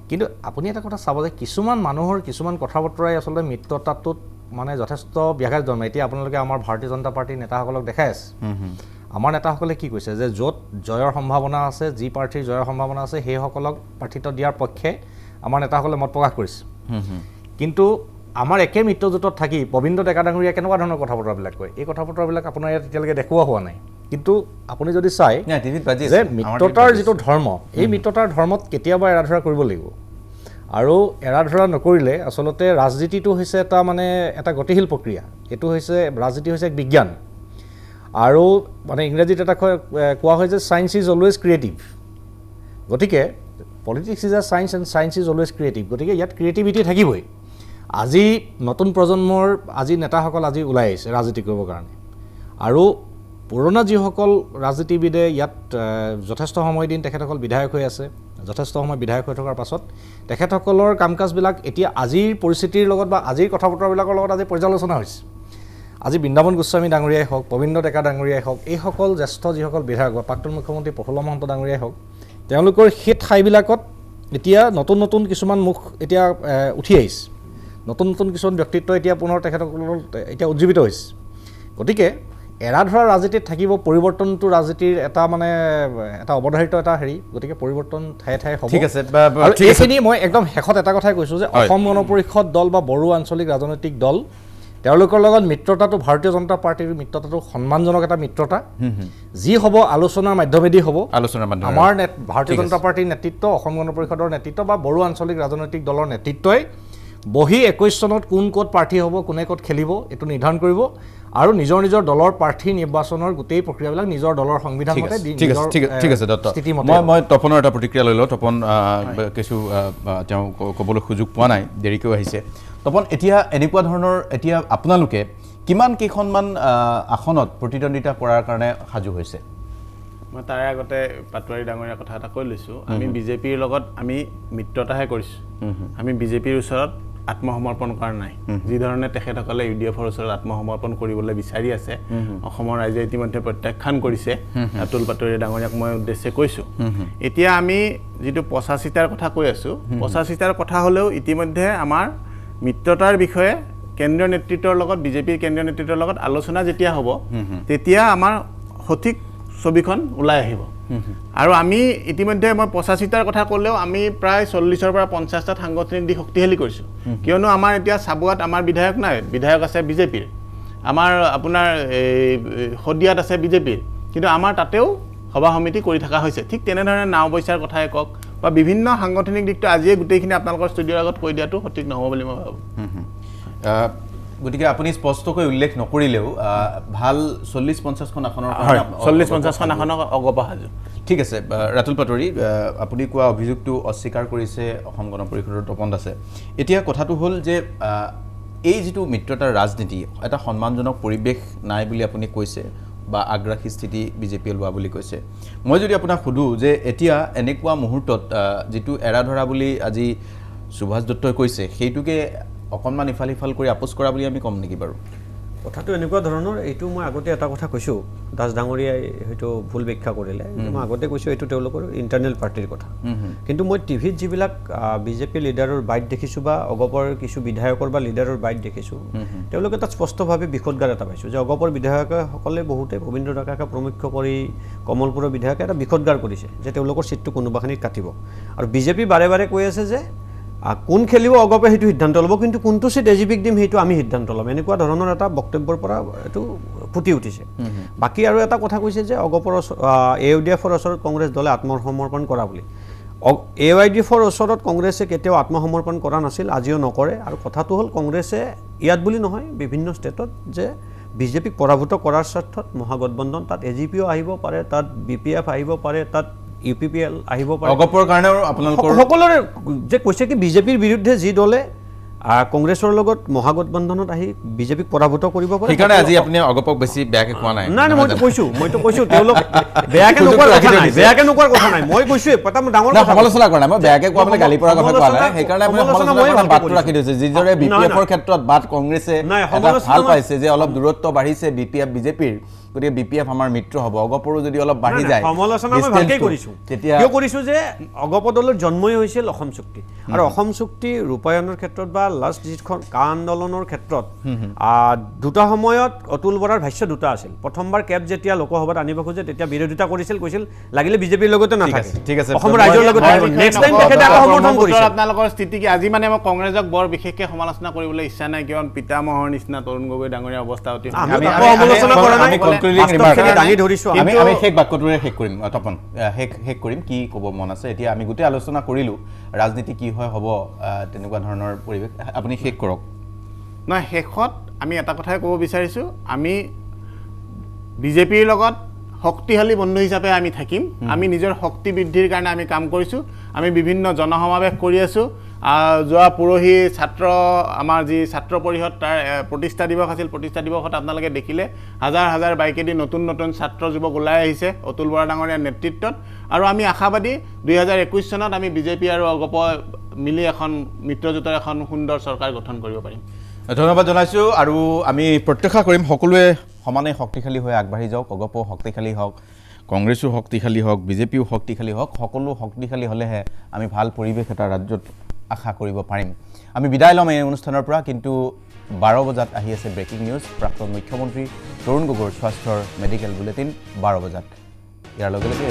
কিন্তু আপুনি এটা কথা চাব যে কিছুমান মানুহৰ কিছুমান কথা বতৰাই আচলতে মিত্ৰতাটোত মানে যথেষ্ট ব্যাঘাত জন্মায় এতিয়া আপোনালোকে আমাৰ ভাৰতীয় জনতা পাৰ্টীৰ নেতাসকলক দেখাই আছে আমাৰ নেতাসকলে কি কৈছে যে য'ত জয়ৰ সম্ভাৱনা আছে যি প্ৰাৰ্থীৰ জয়ৰ সম্ভাৱনা আছে সেইসকলক প্ৰাৰ্থিত্ব দিয়াৰ পক্ষে আমাৰ নেতাসকলে মত প্ৰকাশ কৰিছে কিন্তু আমাৰ একে মিত্ৰজোঁটত থাকি প্ৰবীণ ডেকা ডাঙৰীয়া কেনেকুৱা ধৰণৰ কথা বতৰাবিলাক কয় এই কথা বতৰাবিলাক আপোনাৰ ইয়াত এতিয়ালৈকে দেখুওৱা হোৱা নাই কিন্তু আপুনি যদি চাই যে মিত্ৰতাৰ যিটো ধৰ্ম এই মিত্ৰতাৰ ধৰ্মত কেতিয়াবা এৰা ধৰা কৰিব লাগিব আৰু এৰা ধৰা নকৰিলে আচলতে ৰাজনীতিটো হৈছে এটা মানে এটা গতিশীল প্ৰক্ৰিয়া এইটো হৈছে ৰাজনীতি হৈছে এক বিজ্ঞান আৰু মানে ইংৰাজীত এটা কোৱা হয় যে ছায়েন্স ইজ অলৱেজ ক্ৰিয়েটিভ গতিকে politics is a science and science is always creative গতিকে ইয়াত ক্ৰিয়েটিভিটি থাকিবই আজি নতুন প্ৰজন্মৰ আজি নেতাসকল আজি ওলাই আহিছে ৰাজনীতি কৰিবৰ কাৰণে আৰু পুৰণা যিসকল ৰাজনীতিবিদে ইয়াত যথেষ্ট সময় দিন তেখেতসকল বিধায়ক হৈ আছে যথেষ্ট সময় বিধায়ক হৈ থকাৰ পাছত তেখেতসকলৰ কাম কাজবিলাক এতিয়া আজিৰ পৰিস্থিতিৰ লগত বা আজিৰ কথা বতৰাবিলাকৰ লগত আজি পৰ্যালোচনা হৈছে আজি বৃন্দাবন গোস্বামী ডাঙৰীয়াই হওক প্ৰবীণ ডেকা ডাঙৰীয়াই হওক এইসকল জ্যেষ্ঠ যিসকল বিধায়ক বা প্ৰাক্তন মুখ্যমন্ত্ৰী প্ৰফুল্ল মহন্ত ডাঙৰীয়াই হওক তেওঁলোকৰ সেই ঠাইবিলাকত এতিয়া নতুন নতুন কিছুমান মুখ এতিয়া উঠি আহিছে নতুন নতুন কিছুমান ব্যক্তিত্ব এতিয়া পুনৰ তেখেতসকলৰ এতিয়া উজ্জীৱিত হৈছে গতিকে এৰা ধৰা ৰাজনীতিত থাকিব পৰিৱৰ্তনটো ৰাজনীতিৰ এটা মানে এটা অৱধাৰিত এটা হেৰি গতিকে পৰিৱৰ্তন ঠায়ে ঠায়ে হ'ব ঠিক আছে এইখিনি মই একদম শেষত এটা কথাই কৈছোঁ যে অসম গণ পৰিষদ দল বা বড়ো আঞ্চলিক ৰাজনৈতিক দল তেওঁলোকৰ লগত মিত্ৰতাটো ভাৰতীয় জনতা পাৰ্টিৰ মিত্ৰতাটো সন্মানজনক এটা মিত্ৰতা যি হ'ব আলোচনাৰ মাধ্যমেদি হ'ব আমাৰ ভাৰতীয় জনতা পাৰ্টিৰ নেতৃত্ব অসম গণ পৰিষদৰ নেতৃত্ব বা বড়ো আঞ্চলিক ৰাজনৈতিক দলৰ নেতৃত্বই বহি 21 চনত কোন ক'ত প্ৰাৰ্থী হ'ব কোনে ক'ত খেলিব এইটো নিৰ্ধাৰণ কৰিব আৰু নিজৰ নিজৰ দলৰ প্ৰাৰ্থী নিৰ্বাচনৰ গোটেই প্ৰক্ৰিয়াবিলাক নিজৰ দলৰ সংবিধান মতে ঠিক আছে দত্ত মই তপনৰ এটা প্ৰতিক্ৰিয়া লৈ লওঁ তপন কিছু তেওঁ ক'বলৈ সুযোগ পোৱা নাই দেৰিকৈ আহিছে তপন এতিয়া এনেকুৱা ধৰণৰ এতিয়া আপোনালোকে কিমান কেইখনমান আসনত প্ৰতিদ্বন্দ্বিতা কৰাৰ কাৰণে সাজু হৈছে মই তাৰে আগতে পাটোৱাৰী ডাঙৰীয়া কথা এটা কৈ লৈছোঁ আমি বিজেপিৰ লগত আমি মিত্ৰতাহে কৰিছোঁ আমি বিজেপিৰ ওচৰত আত্মসমৰ্পণ কৰা নাই যি ধৰণে তেখেতসকলে UDFৰ ওচৰত আত্মসমৰ্পণ কৰিবলৈ বিচাৰি আছে অসমৰ ৰাইজে ইতিমধ্যে প্ৰত্যাখ্যান কৰিছে আতুল পাটোৱাৰী ডাঙৰীয়াক মই উদ্দেশ্যে কৈছোঁ এতিয়া আমি যিটো 85টাৰ কথা কৈ আছোঁ 85টাৰ কথা হ'লেও ইতিমধ্যে আমাৰ মিত্ৰতাৰ বিষয়ে কেন্দ্ৰীয় নেতৃত্বৰ লগত বিজেপিৰ কেন্দ্ৰীয় নেতৃত্বৰ লগত আলোচনা যেতিয়া হ'ব তেতিয়া আমাৰ সঠিক ছবিখন ওলাই আহিব আৰু আমি ইতিমধ্যে মই 85টাৰ কথা ক'লেও আমি প্ৰায় 40ৰ পৰা 50টাত সাংগঠনিক দিশ শক্তিশালী কৰিছোঁ কিয়নো আমাৰ এতিয়া চাবুৱাত আমাৰ বিধায়ক নাই বিধায়ক আছে বিজেপিৰ আমাৰ আপোনাৰ শদিয়াত আছে বিজেপিৰ কিন্তু আমাৰ তাতেও সভা সমিতি কৰি থকা হৈছে ঠিক তেনেধৰণে নাওবৈচাৰ কথাই কওক বা বিভিন্ন সাংগঠনিক দিশটো আজিয়ে গোটেইখিনি আপোনালোকৰ ষ্টুডিঅ'ৰ আগত কৈ দিয়াটো সঠিক নহ'ব বুলি মই ভাবোঁ গতিকে আপুনি স্পষ্টকৈ উল্লেখ নকৰিলেও ভাল 40-50খন আসনৰ 40-50খন আসনৰ অগপ সাজু ঠিক আছে ৰাতুল পাটোৱাৰী আপুনি কোৱা অভিযোগটো অস্বীকাৰ কৰিছে অসম গণ পৰিষদৰ তপন দাসে এতিয়া কথাটো হ'ল যে এই যিটো মিত্ৰতাৰ ৰাজনীতি এটা সন্মানজনক পৰিৱেশ নাই বুলি আপুনি কৈছে বা আগ্ৰাসী স্থিতি বিজেপিয়ে লোৱা বুলি কৈছে মই যদি আপোনাক সুধোঁ যে এতিয়া এনেকুৱা মুহূৰ্তত যিটো এৰা ধৰা বুলি আজি সুভাষ দত্তই কৈছে সেইটোকে অকণমান ইফাল সিফাল কৰি আপোচ কৰা বুলি আমি কম নেকি বাৰু কথাটো এনেকুৱা ধৰণৰ এইটো মই আগতে এটা কথা কৈছোঁ দাস ডাঙৰীয়াই হয়তো ভুল ব্যাখ্যা কৰিলে মই আগতে কৈছোঁ এইটো তেওঁলোকৰ ইণ্টাৰনেল পাৰ্টিৰ কথা কিন্তু মই টিভিত যিবিলাক বিজেপি লিডাৰৰ বাইট দেখিছোঁ বা অগপৰ কিছু বিধায়কৰ বা লিডাৰৰ বাইট দেখিছোঁ তেওঁলোকে তাত স্পষ্টভাৱে বিষদগাৰ এটা পাইছোঁ যে অগপৰ বিধায়কসকলে বহুতে গোবিন্দ ডেকাকে প্ৰমুখ্য কৰি কমলপুৰৰ বিধায়কে এটা বিষদগাৰ কৰিছে যে তেওঁলোকৰ চিটটো কোনোবাখিনিত কাটিব আৰু বিজেপি বাৰে বাৰে কৈ আছে যে কোন খেলিব অগপে সেইটো সিদ্ধান্ত ল'ব কিন্তু কোনটো চিট এজিপিক দিম সেইটো আমি সিদ্ধান্ত ল'ম এনেকুৱা ধৰণৰ এটা বক্তব্যৰ পৰা এইটো ফুটি উঠিছে বাকী আৰু এটা কথা কৈছে যে অগপৰ AUDFৰ ওচৰত কংগ্ৰেছ দলে আত্মসমৰ্পণ কৰা বুলি AUDFৰ ওচৰত কংগ্ৰেছে কেতিয়াও আত্মসমৰ্পণ কৰা নাছিল আজিও নকৰে আৰু কথাটো হ'ল কংগ্ৰেছে ইয়াত বুলি নহয় বিভিন্ন ষ্টেটত যে বিজেপিক পৰাভূত কৰাৰ স্বাৰ্থত মহাগঠবন্ধন তাত AGPও আহিব পাৰে তাত BPF আহিব পাৰে তাত UPPL আহিব পাৰে অগপৰ কাৰণেও আপোনালোকৰ সকলোৰে যে কৈছে কি বিজেপিৰ বিৰুদ্ধে যি দলে কংগ্ৰেছৰ লগত মহাগঠবন্ধনত আহি বিজেপিক পৰাভূত কৰিব পাৰে সেইকাৰণে আজি আপুনি অগপক বেছি বেয়াকে কোৱা নাই নাই মইতো কৈছোঁ তেওঁলোক বেয়াকে নোকোৱাৰ কথা নাই মই কৈছোঁ এটা ডাঙৰ সমালোচনা কৰা নাই মই বেয়াকে কোৱা মানে গালি পৰা কথা কোৱা নাই সেইকাৰণে আপুনি সমালোচনা বাটটো ৰাখি দিছে যিদৰে BPFৰ ক্ষেত্ৰত বাট কংগ্ৰেছে ভাল পাইছে যে অলপ দূৰত্ব বাঢ়িছে BPF বিজেপিৰ গতিকে BPF আমাৰ মিত্ৰ হ'ব অগপৰো যদি অলপ বাঢ়ি যায় সমালোচনা মই ভালকৈ কৰিছোঁ কিয় কৰিছোঁ যে অগপ দলৰ জন্মই হৈছিল অসম চুক্তি আৰু অসম চুক্তি ৰূপায়ণৰ ক্ষেত্ৰত বা লাষ্ট যিখন কা আন্দোলনৰ ক্ষেত্ৰত দুটা সময়ত অতুল বৰাৰ ভাষ্য দুটা আছিল প্ৰথমবাৰ কেব যেতিয়া লোকসভাত আনিব খোজে তেতিয়া বিৰোধিতা কৰিছিল কৈছিল লাগিলে বিজেপিৰ লগতে নাথাকে ঠিক আছে অসম ৰাইজৰ লগত নেক্সট টাইম তেখেতে সমৰ্থন কৰিছে আপোনালোকৰ স্থিতি কি আজি মানে মই কংগ্ৰেছক বৰ বিশেষকৈ সমালোচনা কৰিবলৈ ইচ্ছা নাই কিয়নো পিতামহৰ নিচিনা তৰুণ গগৈ ডাঙৰীয়া অৱস্থা অতি সমালোচনা কৰা নাই আমি শেষ বাক্যটোৰে শেষ কৰিম তপন শেষ কৰিম কি ক'ব মন আছে এতিয়া আমি গোটেই আলোচনা কৰিলোঁ ৰাজনীতি কি হয় হ'ব তেনেকুৱা ধৰণৰ পৰিৱেশ আপুনি শেষ কৰক নহয় শেষত আমি এটা কথাই ক'ব বিচাৰিছোঁ আমি বিজেপিৰ লগত শক্তিশালী বন্ধু হিচাপে আমি থাকিম আমি নিজৰ শক্তি বৃদ্ধিৰ কাৰণে আমি কাম কৰিছোঁ আমি বিভিন্ন জনসমাৱেশ কৰি আছোঁ যোৱা পৰহি আমাৰ যি ছাত্ৰ পৰিষদ তাৰ প্ৰতিষ্ঠা দিৱস আছিল প্ৰতিষ্ঠা দিৱসত আপোনালোকে দেখিলে হাজাৰ হাজাৰ বাইকেদি নতুন নতুন ছাত্ৰ যুৱক ওলাই আহিছে অতুল বৰা ডাঙৰীয়াৰ নেতৃত্বত আৰু আমি আশাবাদী 2021 চনত আমি বিজেপি আৰু অগপ মিলি এখন মিত্ৰজোঁটৰ এখন সুন্দৰ চৰকাৰ গঠন কৰিব পাৰিম ধন্যবাদ জনাইছোঁ আৰু আমি প্ৰত্যাশা কৰিম সকলোৱে সমানে শক্তিশালী হৈ আগবাঢ়ি যাওক অগপও শক্তিশালী হওক কংগ্ৰেছো শক্তিশালী হওক বিজেপিও শক্তিশালী হওক সকলো শক্তিশালী হ'লেহে আমি ভাল পৰিৱেশ এটা ৰাজ্যত আশা কৰিব পাৰিম আমি বিদায় ল'ম এই অনুষ্ঠানৰ পৰা কিন্তু 12 বজাত আহি আছে ব্ৰেকিং নিউজ প্ৰাক্তন মুখ্যমন্ত্ৰী তৰুণ গগৈৰ স্বাস্থ্যৰ মেডিকেল বুলেটিন 12 বজাত ইয়াৰ লগে লগে